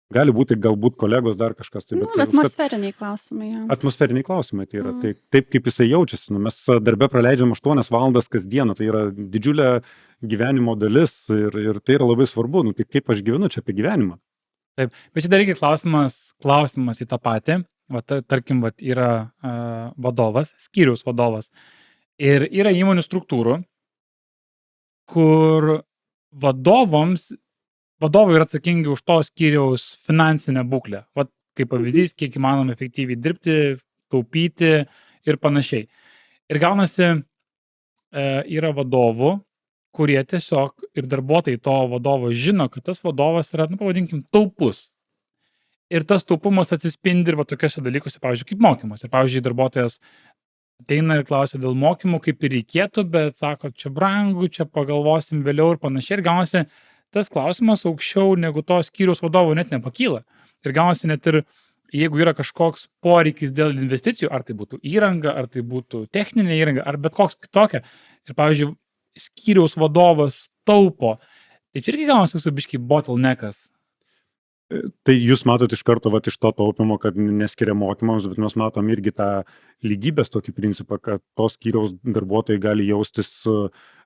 Gali būti galbūt kolegos dar kažkas. Tai, bet atmosferiniai klausimai. Ja. Atmosferiniai klausimai. Tai yra taip, kaip jisai jaučiasi. Mes darbe praleidžiam 8 valandas kasdieną. Tai yra didžiulė gyvenimo dalis ir tai yra labai svarbu. Tai kaip aš gyvenu čia apie gyvenimą. Taip, bet čia dar reikia klausimas į tą patį. Tarkim, yra vadovas, skyriaus vadovas. Ir yra įmonių struktūrų, kur vadovai yra atsakingi už to skyriaus finansinę būklę. Kaip pavyzdys, kiek įmanoma efektyviai dirbti, taupyti ir panašiai. Ir gaunasi, yra vadovų, kurie tiesiog ir darbuotojai to vadovo žino, kad tas vadovas yra, pavadinkim, taupus. Ir tas taupumas atsispindi ir tokiuose dalykuose, pavyzdžiui, kaip mokymas. Ir, pavyzdžiui, darbuotojas ateina ir klausia dėl mokymų, kaip ir reikėtų, bet sako, čia brangu, čia pagalvosim vėliau ir panašiai. Ir gaunasi tas klausimas aukščiau negu to skyriaus vadovo net nepakyla. Ir gaunasi net ir, jeigu yra kažkoks poreikis dėl investicijų, ar tai būtų įranga, ar tai būtų techninė įranga, ar bet koks kitokia. Ir, pavyzdžiui, skyriaus vadovas taupo. Tai čia irgi gaunasi su biški bottleneckas. Tai jūs matot iš karto iš to taupimo, kad neskiria mokymams, bet mes matom irgi tą lygybės tokį principą, kad tos skyriaus darbuotojai gali jaustis,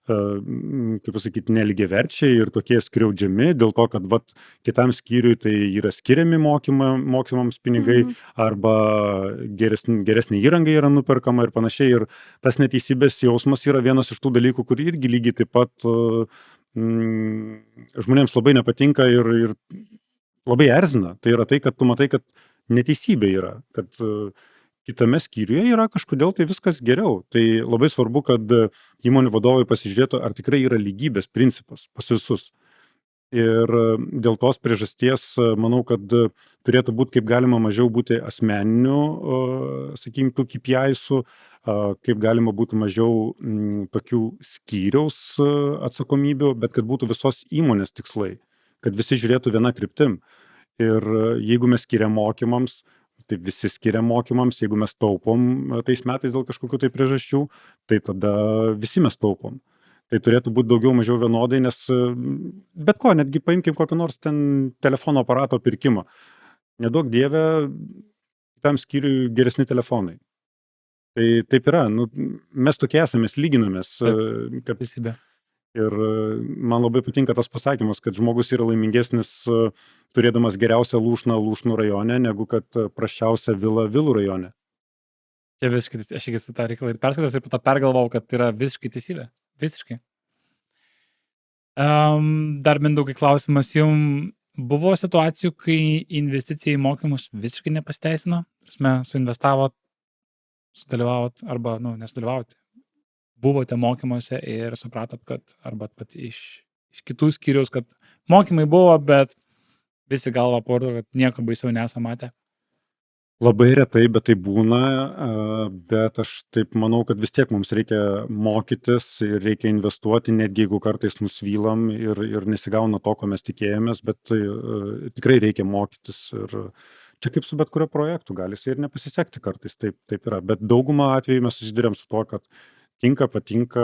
kaip pasakyti, nelygiaverčiai ir tokie skriaudžiami dėl to, kad kitam skyriui tai yra skiriami mokymams pinigai arba geresnė įranga yra nuperkama ir panašiai. Ir tas neteisybės jausmas yra vienas iš tų dalykų, kur irgi lygiai taip pat žmonėms labai nepatinka ir labai erzina. Tai yra tai, kad tu matai, kad neteisybė yra, kad kitame skyriuje yra kažkodėl tai viskas geriau. Tai labai svarbu, kad įmonių vadovai pasižiūrėtų, ar tikrai yra lygybės principas pas visus. Ir dėl tos priežasties manau, kad turėtų būti kaip galima mažiau būti asmeninių, sakykime, tų KPI-sų, kaip galima būtų mažiau tokių skyriaus atsakomybių, bet kad būtų visos įmonės tikslai, kad visi žiūrėtų viena kryptim. Ir jeigu mes skiriam mokymams, tai visi skiria mokymams, jeigu mes taupom tais metais dėl kažkokių tai priežasčių, tai tada visi mes taupom. Tai turėtų būti daugiau mažiau vienodai, nes bet ko, netgi paimkim kokį nors ten telefono aparato pirkimą. Neduok dieve, tam skyriui geresni telefonai. Tai taip yra, mes tokie esame, mes lyginamės. Kad visybė. Ir man labai patinka tas pasakymas, kad žmogus yra laimingesnis turėdamas geriausią lūšną Lūšnų rajone, negu kad prasčiausią vilą Vilų rajone. Čia visiškai, aš iki tą reikalą ir perskaitas ir po to pergalvau, kad yra visiškai teisybė. Visiškai. Dar Mindaugai klausimas jums, buvo situacijų, kai investicija į mokymus visiškai nepasiteisino? Suinvestavot, sudalyvavot arba, nesudalyvavot? Buvote mokymuose ir supratot, kad arba iš kitų skyriaus, kad mokymai buvo, bet visi galva porto, kad nieko baisiau nesam matę. Labai retai, bet tai būna, bet aš taip manau, kad vis tiek mums reikia mokytis ir reikia investuoti, netgi jeigu kartais nusvylam ir nesigauna to, ko mes tikėjomės, bet tikrai reikia mokytis. Ir čia kaip su bet kurio projektu, gali jis ir nepasisekti kartais, taip yra. Bet daugumą atvejų mes susidurėm su to, kad tinka, patinka,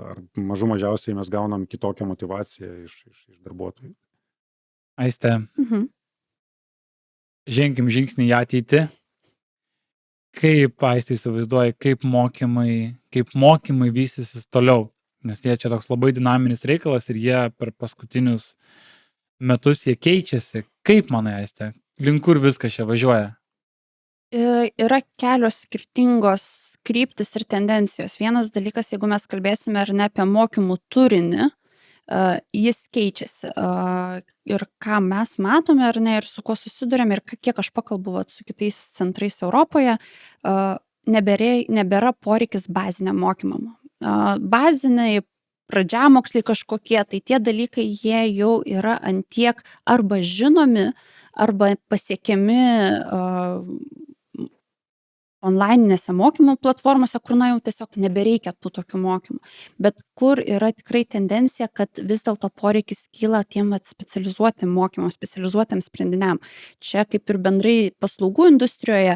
ar mažiausiai mes gaunam kitokią motyvaciją iš darbuotojų. Aiste, ženkim žingsnį į ateitį. Kaip Aiste įsivaizduoji, kaip mokymai vystysis toliau? Nes jie čia toks labai dinaminis reikalas ir jie per paskutinius metus jie keičiasi. Kaip manai, Aiste? Link kur viskas čia važiuoja? Yra kelios skirtingos kryptis ir tendencijos. Vienas dalykas, jeigu mes kalbėsime ar ne apie mokymų turinį, jis keičiasi. Ir ką mes matome ar ne, ir su kuo susidurėm, ir kiek aš pakalbu su kitais centrais Europoje, nebėra poreikis baziniam mokymam. Baziniai pradžiamoksliai kažkokie, tai tie dalykai jie jau yra antiek arba žinomi, arba pasiekiami online'inėse mokymų platformose, kur jau tiesiog nebereikia tų tokių mokymų. Bet kur yra tikrai tendencija, kad vis dėlto poreikis kyla tiem specializuotiem mokymam, specializuotiem sprendiniam. Čia kaip ir bendrai paslaugų industrijoje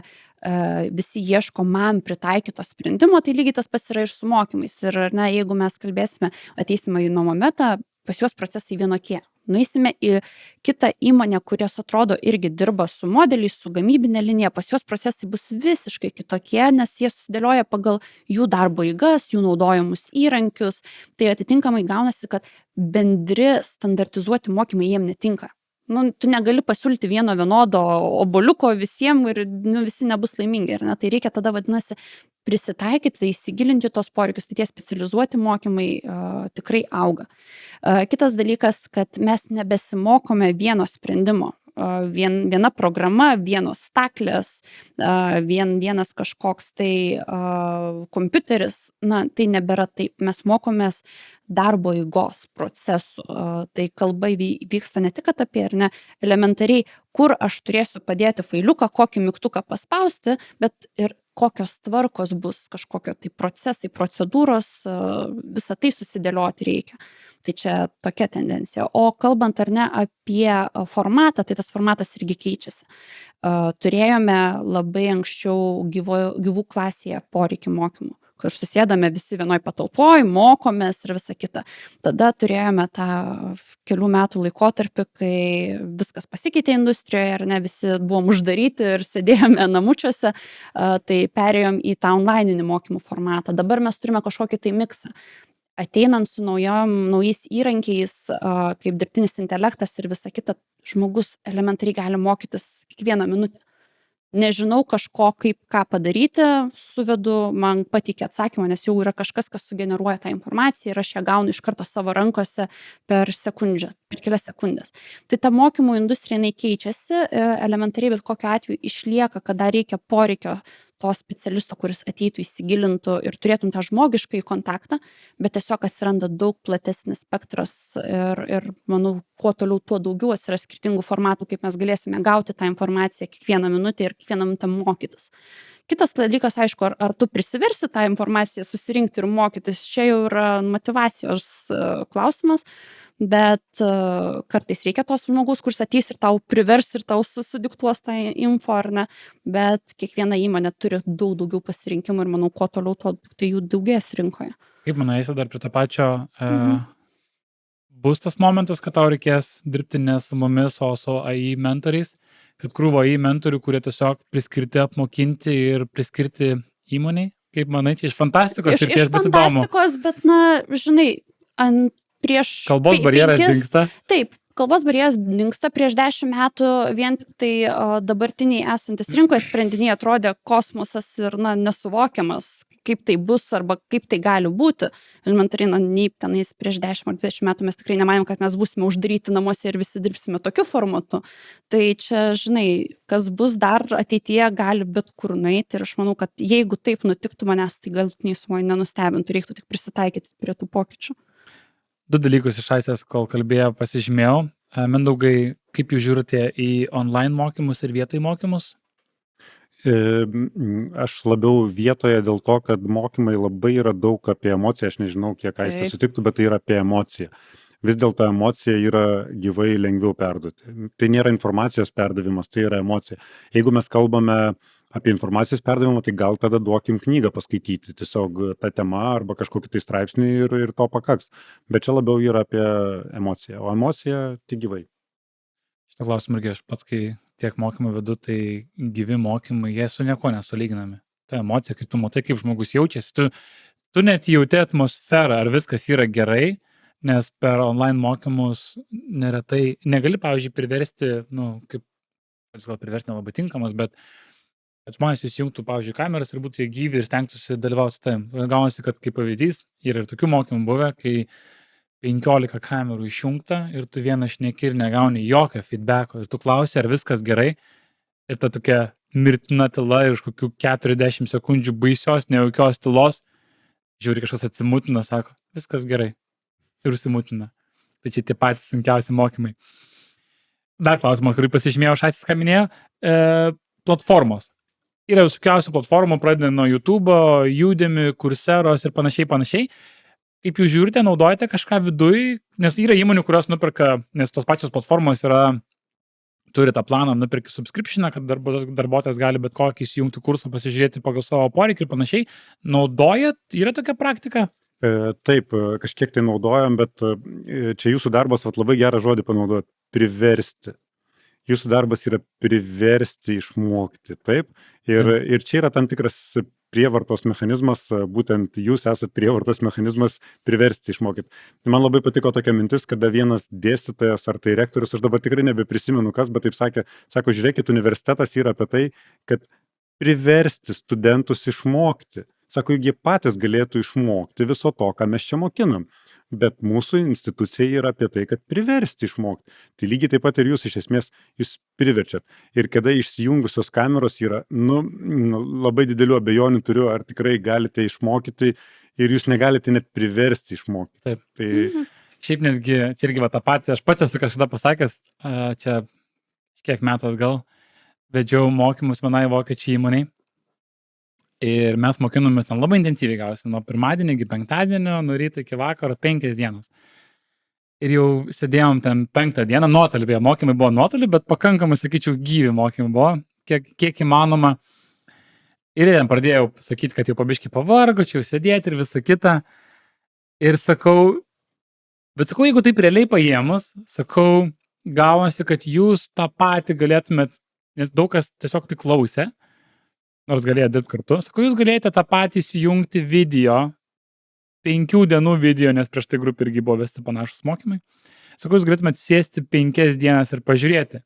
visi ieško man pritaikyto sprendimo, tai lygiai tas pats yra ir su mokymais. Ir jeigu mes kalbėsime, ateisime į Nomometą, pas juos procesai vienokie. Nueisime į kitą įmonę, kurios atrodo irgi dirba su modeliais, su gamybinė linija, pas juos procesai bus visiškai kitokie, nes jie susidėlioja pagal jų darbo eigas, jų naudojamus įrankius. Tai atitinkamai gaunasi, kad bendri standartizuoti mokymai jiem netinka. Tu negali pasiūlyti vieno vienodo obuoliuko visiems ir visi nebus laimingi. Tai reikia tada, vadinasi, prisitaikyti, įsigilinti tos poreikius, tai tie specializuoti mokymai tikrai auga. Kitas dalykas, kad mes nebesimokome vieno sprendimo. Viena programa, vienos staklės, vienas kažkoks tai kompiuteris, tai nebėra taip. Mes mokomės darbo eigos procesų. Tai kalba vyksta ne tik apie, ar ne, elementariai, kur aš turėsiu padėti failiuką, kokį mygtuką paspausti, bet ir kokios tvarkos bus, kažkokio tai procesai, procedūros, visą tai susidėlioti reikia. Tai čia tokia tendencija. O kalbant ar ne apie formatą, tai tas formatas irgi keičiasi. Turėjome labai anksčiau gyvų klasėje poreikį mokymų, kur susėdame visi vienoj patalpoj, mokomės ir visa kita. Tada turėjome tą kelių metų laikotarpį, kai viskas pasikeitė industrijoje, ar ne, visi buvom uždaryti ir sėdėjome namučiuose, tai perėjom į tą onlininį mokymų formatą. Dabar mes turime kažkokį tai miksą. Ateinant su naujais įrankiais, kaip dirbtinis intelektas ir visa kita, žmogus elementariai gali mokytis kiekvieną minutę. Nežinau kažko, kaip ką padaryti, suvedu, man pateikia atsakymą, nes jau yra kažkas, kas sugeneruoja tą informaciją ir aš ją gaunu iš karto savo rankose per sekundžią, per kelias sekundės. Tai ta mokymų industrija, jinai keičiasi, elementariai, bet kokiu atveju išlieka, kada reikia poreikio to specialisto, kuris ateitų, įsigilintų ir turėtum tą žmogiškai kontaktą, bet tiesiog atsiranda daug platesnis spektras ir manau, kuo toliau, tuo daugiau atsiras skirtingų formatų, kaip mes galėsime gauti tą informaciją kiekvieną minutę ir kiekvieną minutę mokytis. Kitas dalykas, aišku, ar tu prisiversi tą informaciją susirinkti ir mokytis, čia jau yra motyvacijos klausimas, bet kartais reikia tos žmogaus, kuris ateis ir tau privers ir tau sudiktuos tą info, ar ne, bet kiekviena įmonė turi daug daugiau pasirinkimų ir manau, kuo toliau, tuo tai jų daugės rinkoje. Kaip manai, dar prie to pačio, bus tas momentas, kad tau reikės dirbti ne su mumis, o su AI mentoriais, kad krūvo AI mentorių, kurie tiesiog priskirti apmokinti ir priskirti įmoniai? Kaip manai, čia iš fantastikos ir iš fantastikos, bet, na, žinai, prieš kalbos barjeras dingsta. Taip, kalbos barjeras dingsta prieš 10 metų, vien tik tai dabartiniai esantis rinkoje sprendiniai atrodė kosmosas ir, na, nesuvokiamas, kaip tai bus arba kaip tai gali būti. Elementariai, na, nei tenais prieš 10 ar 20 metų mes tikrai nemanėm, kad mes būsime uždaryti namuose ir visi dirbsime tokiu formatu. Tai čia, žinai, kas bus dar ateityje gali bet kur nueiti ir aš manau, kad jeigu taip nutiktų manęs, tai galutiniai sumoje nenustebintų, reiktų tik prisitaikyti prie tų pokyčių. 2 dalykus iš Aistės, kol kalbėjau, pasižymėjau. Mindaugai, kaip jūs žiūrite į online mokymus ir vietoj mokymus? Aš labiau vietoje dėl to, kad mokymai labai yra daug apie emociją, aš nežinau, kiek Aistė sutiktų, bet tai yra apie emociją. Vis dėlto emocija yra gyvai lengviau perduoti. Tai nėra informacijos perdavimas, tai yra emocija. Jeigu mes kalbame apie informacijos perdavimą, tai gal tada duokim knygą paskaityti, tiesiog tą temą arba kažkokį tai straipsnį ir to pakaks. Bet čia labiau yra apie emociją, o emocija tik gyvai. Šitą klausimą irgi aš pats, kai tiek mokymų vedu, tai gyvi mokymai, jie su nieko nesulyginami. Ta emocija, kai tu matai, kaip žmogus jaučiasi, tu net jauti atmosferą, ar viskas yra gerai, nes per online mokymus neretai negali, pavyzdžiui, priversti, kaip, gal priversti nelabai tinkamas, bet kad žmonės įsijungtų, pavyzdžiui, kameras ir būtų jie gyvi ir stengtųsi dalyvauti su tavim. Gaunasi, kad kaip pavyzdys, yra ir tokių mokymų buvę, kai 15 kamerų išjungta ir tu vieną šneki ir negauni jokio feedbacko ir tu klausi, ar viskas gerai ir ta tokia mirtina tyla ir iš kokių 40 sekundžių baisios, nejaukios tylos, žiūri kažkas atsimutina, sako, viskas gerai ir užsimutina. Tai čia tie patys sunkiausi mokymai. Dar klausimas, kurį pasižymėjau, Aistės ką minėjo, platformos. Yra visokiausių platformų, pradedant nuo YouTube, Udemy, Coursera ir panašiai. Kaip jūs žiūrite, naudojate kažką viduj, nes yra įmonių, kurios nuperka, nes tos pačios platformos turi tą planą, nuperki subscriptioną, kad darbuotojas gali bet kokį įsijungti kursą, pasižiūrėti pagal savo poreikį ir panašiai. Naudojat, yra tokia praktika? Taip, kažkiek tai naudojam, bet čia jūsų darbas, labai gerą žodį panaudojat, priversti. Jūsų darbas yra priversti išmokti, taip? Ir čia yra tam tikras prievartos mechanizmas, būtent jūs esat prievartos mechanizmas priversti išmokyti. Man labai patiko tokia mintis, kada vienas dėstytojas ar tai rektorius, aš dabar tikrai nebeprisimenu kas, bet taip sako, žiūrėkit, universitetas yra apie tai, kad priversti studentus išmokti. Sako, juk jie patys galėtų išmokti viso to, ką mes čia mokinam. bet mūsų institucija yra apie tai, kad priversti išmokti. Tai lygiai taip pat ir jūs iš esmės, jūs priverčiat. Ir kada išsijungusios kameros yra, labai didelių abejonių turiu, ar tikrai galite išmokyti ir jūs negalite net priversti išmokti. Taip. Tai Šiaip netgi, čia irgi va tą patį, aš pats esu kažkada pasakęs, čia kiek metų atgal, vedžiau mokymus vienai vokiečių įmoniai. Ir mes mokinomės ten labai intensyviai gausi, nuo pirmadienio iki penktadienio, nuo ryto iki vakaro, 5 dienas. Ir jau sėdėjom ten 5 dieną, nuotolį, beje, mokymai buvo nuotolį, bet pakankamai, sakyčiau, gyvi mokymai buvo, kiek įmanoma. Ir jam pradėjau sakyti, kad jau pabiškai pavargo, čia jau sėdėti ir visa kita. Ir sakau, jeigu taip realiai paėmus, sakau, gavosi, kad jūs tą patį galėtumėt, nes daug kas tiesiog tik klausė, nors galėjo dirbti kartu. Sakau, jūs galėjote tą patį įsijungti video, 5 dienų video, nes prieš tai grupė irgi buvo vesti panašus mokymai. Sakau, jūs galėtumėt sėsti 5 dienas ir pažiūrėti.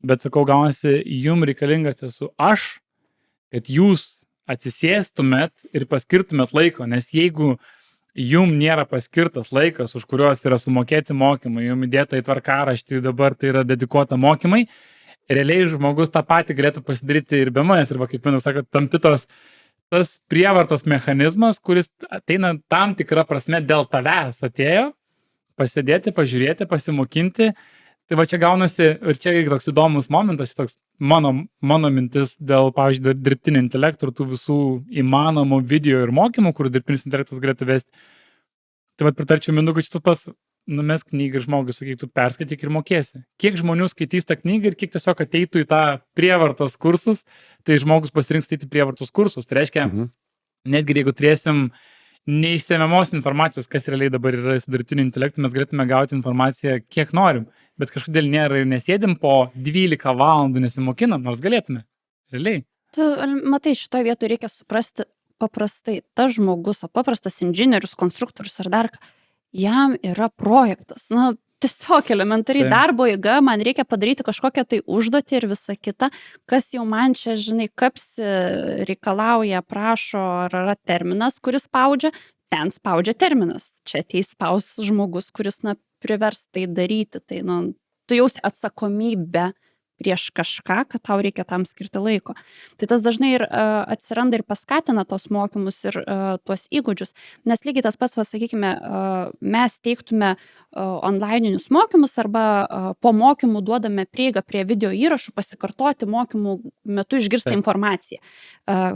Bet sakau, gaunasi, jums reikalingas esu aš, kad jūs atsisėstumėt ir paskirtumėt laiko, nes jeigu jums nėra paskirtas laikas, už kuriuos yra sumokėti mokymai, jums įdėta į tvarkaraštį, dabar tai yra dedikuota mokymai, realiai žmogus tą patį galėtų pasidaryti ir be manęs, ir va, kaip minau, sakot, tampitos tas prievartos mechanizmas, kuris ateina tam tikrą prasme dėl tavęs atėjo, pasėdėti, pažiūrėti, pasimokinti. Tai va čia gaunasi, ir čia toks įdomus momentas, toks mano mintis dėl, pavyzdžiui, dirbtinio intelekto ir tų visų įmanomų video ir mokymų, kur dirbtinis intelektas galėtų vesti. Tai va pritarčiau Mindaugai, šitas pas numesk knygą ir žmogui, sakyk, tu perskaityk ir mokėsi. Kiek žmonių skaitys tą knygą ir kiek tiesiog ateitų į tą prievartos kursus, tai žmogus pasirinks ateiti prievartos kursus. Tai reiškia, netgi jeigu turėsim neįsemiamos informacijos, kas realiai dabar yra su dirbtiniu intelektu, mes galėtume gauti informaciją kiek norim, bet kažkodėl nėra ir nesėdim po 12 valandų nesimokinam, nors galėtume. Realiai. Tu matai, šitoje vietoje reikia suprasti paprastai, tas žmogus, o paprastas inžinierius, konstruktorius ar dar ką, jam yra projektas. Tiesiog elementariai darbo eiga, man reikia padaryti kažkokią tai užduotį ir visa kita, kas jau man čia, žinai, kapsi, reikalauja, prašo, ar yra terminas, kuris spaudžia, ten spaudžia terminas. Čia ateis spaus žmogus, kuris, privers tai daryti. Tai, tu jausi atsakomybę prieš kažką, kad tau reikia tam skirti laiko. Tai tas dažnai ir atsiranda ir paskatina tos mokymus ir tuos įgūdžius. Nes lygiai tas pats, sakykime, mes teiktume online'inius mokymus arba po mokymų duodame prieigą prie video įrašų, pasikartoti mokymų metu išgirstą informaciją.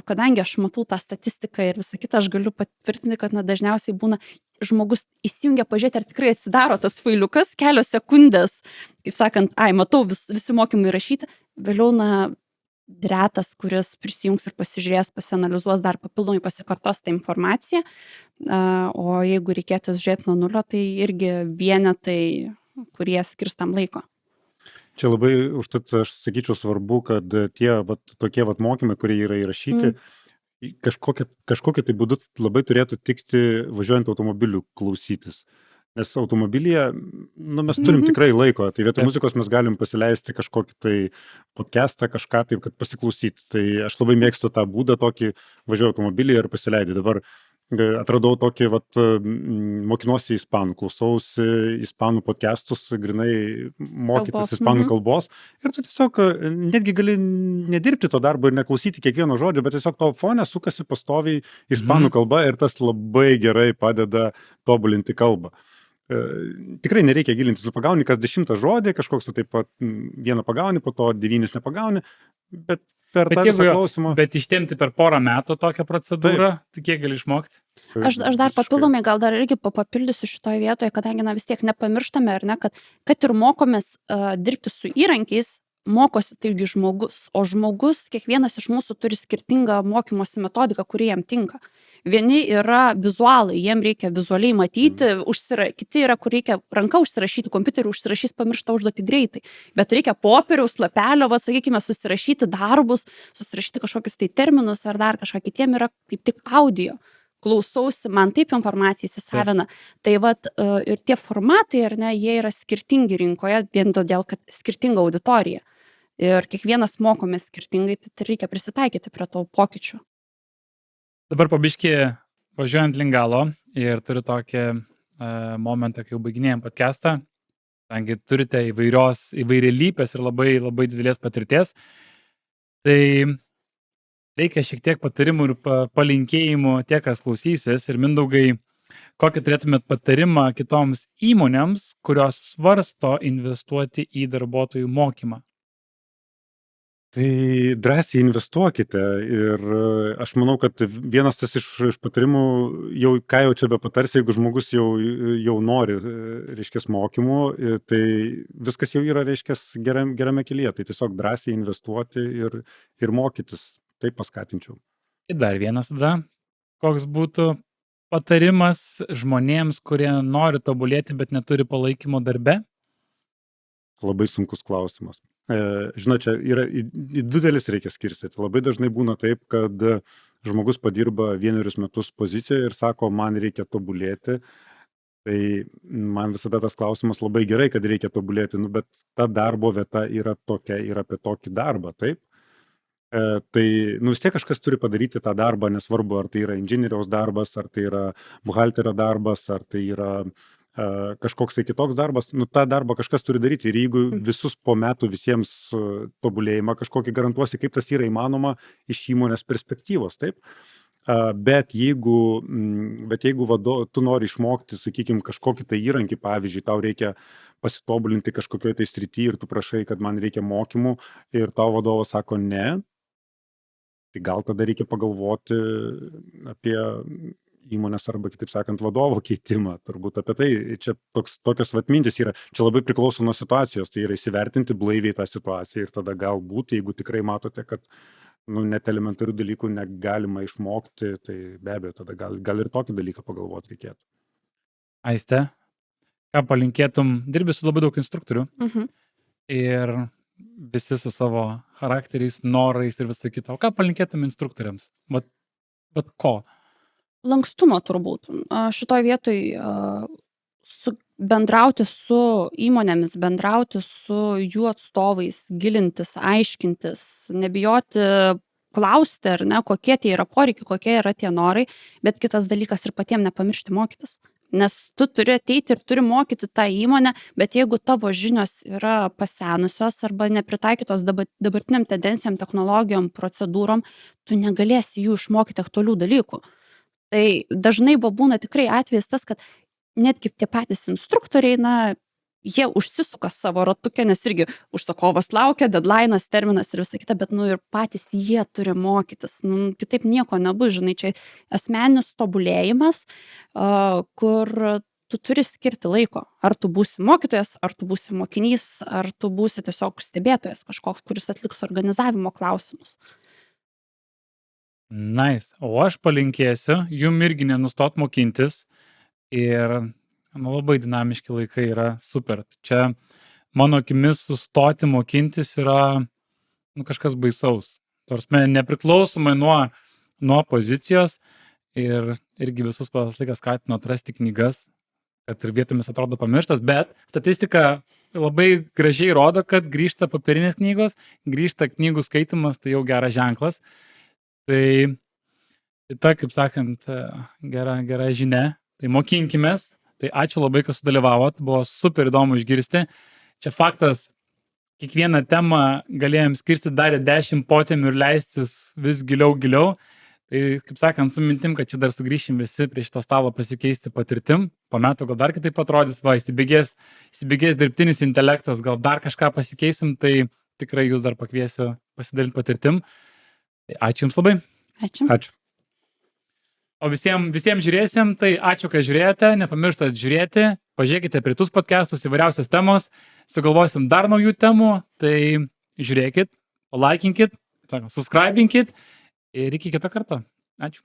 Kadangi aš matau tą statistiką ir visą kitą, aš galiu patvirtinti, kad dažniausiai būna žmogus įsijungia pažiūrėti, ar tikrai atsidaro tas failiukas, kelios sekundės, kaip sakant, matau, visi mokymai įrašyti, vėliau, retas, kuris prisijungs ir pasižiūrės, pasianalizuos, dar papildomai pasikartos tą informaciją, o jeigu reikėtų žiūrėti nuo nulio, tai irgi vienetai, kurie skirs tam laiko. Čia labai, užtat aš sakyčiau svarbu, kad tie tokie mokymai, kurie yra įrašyti, kažkokiu tai būdu labai turėtų tikti važiuojant automobiliu klausytis. Nes automobilyje, mes turim tikrai laiko, tai vietoj muzikos mes galim pasileisti kažkokį tai podcastą, kažką taip, kad pasiklausyti. Tai aš labai mėgstu tą būdą tokį, važiuoju automobilyje ir pasileidžiu. Dabar atradau tokį, mokinuosi ispanų, klausausi ispanų podcastus, grinai mokytis ispanų kalbos. Ir tu tiesiog netgi gali nedirbti to darbo ir neklausyti kiekvieno žodžio, bet tiesiog to fone sukasi pastoviai ispanų kalba ir tas labai gerai padeda tobulinti kalbą. Tikrai nereikia gilintis, tu pagauni kas 10 žodį, kažkoks taip pat vieną pagauni, po to 9 nepagauni, bet per tą visą klausimą. Bet ištempti per porą metų tokią procedūrą, tai kiek gali išmokti? Aš dar papildomai gal dar irgi papildysiu šitoje vietoje, kadangi vis tiek nepamirštame, ar ne, kad ir mokomės dirbti su įrankiais, mokosi taigi žmogus, o žmogus, kiekvienas iš mūsų turi skirtingą mokymosi metodiką, kuri jam tinka. Vieni yra vizualai, jiem reikia vizualiai matyti, kiti yra, kur reikia ranka užsirašyti, kompiuteriu užsirašys, pamiršta užduoti greitai, bet reikia popieriaus, lapelio, sakykime, susirašyti darbus, susirašyti kažkokius tai terminus ar dar kažką, kitiem yra kaip tik audio. Klausausi, man taip informacija įsisavina. Tai ir tie formatai, ar ne, jie yra skirtingi rinkoje, vien todėl, kad skirtinga auditorija. Ir kiekvienas mokomės skirtingai, tai reikia prisitaikyti prie to pokyčių. Dabar pabiški važiuojant link galo ir turiu tokį momentą, kai jau baiginėjom podcastą, kadangi turite įvairialypės ir labai, labai didelės patirties, tai reikia šiek tiek patarimų ir palinkėjimų tie, kas klausysis. Ir Mindaugai, kokį turėtumėt patarimą kitoms įmonėms, kurios svarsto investuoti į darbuotojų mokymą? Tai drąsiai investuokite ir aš manau, kad vienas tas iš patarimų, ką jau čia be patarsi, jeigu žmogus jau nori, reiškės, mokymų, tai viskas jau yra, reiškės, gerame kelyje. Tai tiesiog drąsiai investuoti ir mokytis. Tai paskatinčiau. Ir dar vienas tada, koks būtų patarimas žmonėms, kurie nori tobulėti, bet neturi palaikymo darbe? Labai sunkus klausimas. Žinau, čia yra į du dalis reikia skirstyti. Labai dažnai būna taip, kad žmogus padirba 1 metus pozicijoje ir sako, man reikia tobulėti. Tai man visada tas klausimas labai gerai, kad reikia tobulėti, bet ta darbo vieta yra tokia ir apie tokį darbą, taip? Tai vis tiek kažkas turi padaryti tą darbą, nesvarbu, ar tai yra inžinieriaus darbas, ar tai yra buhalterio darbas, ar tai yra kažkoks tai kitoks darbas, tą darbą kažkas turi daryti ir jeigu visus po metų visiems tobulėjimą kažkokį garantuosi, kaip tas yra įmanoma iš įmonės perspektyvos, taip? Bet jeigu tu nori išmokti, sakykime, kažkokį tai įrankį, pavyzdžiui, tau reikia pasitobulinti kažkokioje tai srityje ir tu prašai, kad man reikia mokymų ir tau vadovas sako ne, tai gal tada reikia pagalvoti apie įmonės arba, kitaip sakant, vadovo keitimą. Turbūt apie tai, čia tokios mintis yra, čia labai priklauso nuo situacijos, tai yra įsivertinti blaiviai tą situaciją ir tada galbūt, jeigu tikrai matote, kad net elementarių dalykų negalima išmokti, tai be abejo, tada gal ir tokį dalyką pagalvoti reikėtų. Aiste, ką palinkėtum, dirbi su labai daug instruktorių ir visi su savo charakteriais, norais ir visą kitą. O ką palinkėtum instruktoriams? Vat ko? Lankstumo turbūt. Šitoj vietoj bendrauti su įmonėmis, bendrauti su jų atstovais, gilintis, aiškintis, nebijoti klausti, ar ne, kokie tie yra poreikiai, kokie yra tie norai, bet kitas dalykas ir patiems nepamiršti mokytis. Nes tu turi ateiti ir turi mokyti tą įmonę, bet jeigu tavo žinios yra pasenusios arba nepritaikytos dabartiniam tendencijom, technologijom, procedūrom, tu negalėsi jų išmokyti aktualių dalykų. Tai dažnai būna tikrai atvejis tas, kad netgi tie patys instruktoriai, jie užsisuka savo ratukę, nes irgi užsakovas laukia, deadline'as, terminas ir visa kita, bet ir patys jie turi mokytis. Kitaip nieko nebus, žinai, čia asmeninis tobulėjimas, kur tu turi skirti laiko. Ar tu būsi mokytojas, ar tu būsi mokinys, ar tu būsi tiesiog stebėtojas kažkoks, kuris atliks organizavimo klausimus. Nice. O aš palinkėsiu jum irgi nenustot mokintis ir labai dinamiški laikai yra super. Čia mano akimis sustoti mokintis yra kažkas baisaus. Tarsi nepriklausomai nuo pozicijos ir irgi visus pas laikas skatino atrasti knygas, kad ir vietomis atrodo pamirštas, bet statistika labai gražiai rodo, kad grįžta papirinės knygos, grįžta knygų skaitimas, tai jau geras ženklas. Tai ta, kaip sakant, gera žinia, tai mokinkimės, tai ačiū labai, kad sudalyvavot, buvo super įdomu išgirsti. Čia faktas, kiekvieną temą galėjom skirti dar 10 potemių ir leistis vis giliau, tai, kaip sakant, su mintim, kad čia dar sugrįšim visi prie šito stalo pasikeisti patirtim, po metų gal dar kitaip atrodys, įsibėgės dirbtinis intelektas, gal dar kažką pasikeisim, tai tikrai jūs dar pakviesiu pasidalinti patirtim. Ačiū Jums labai. Ačiū. O visiems žiūrėsim, tai ačiū, kad žiūrėjote, nepamirštat žiūrėti, pažiūrėkite prie tus podcastus, įvairiausias temos, sugalvosim dar naujų temų, tai žiūrėkit, palaikinkit, subscribinkit ir iki kito karto. Ačiū.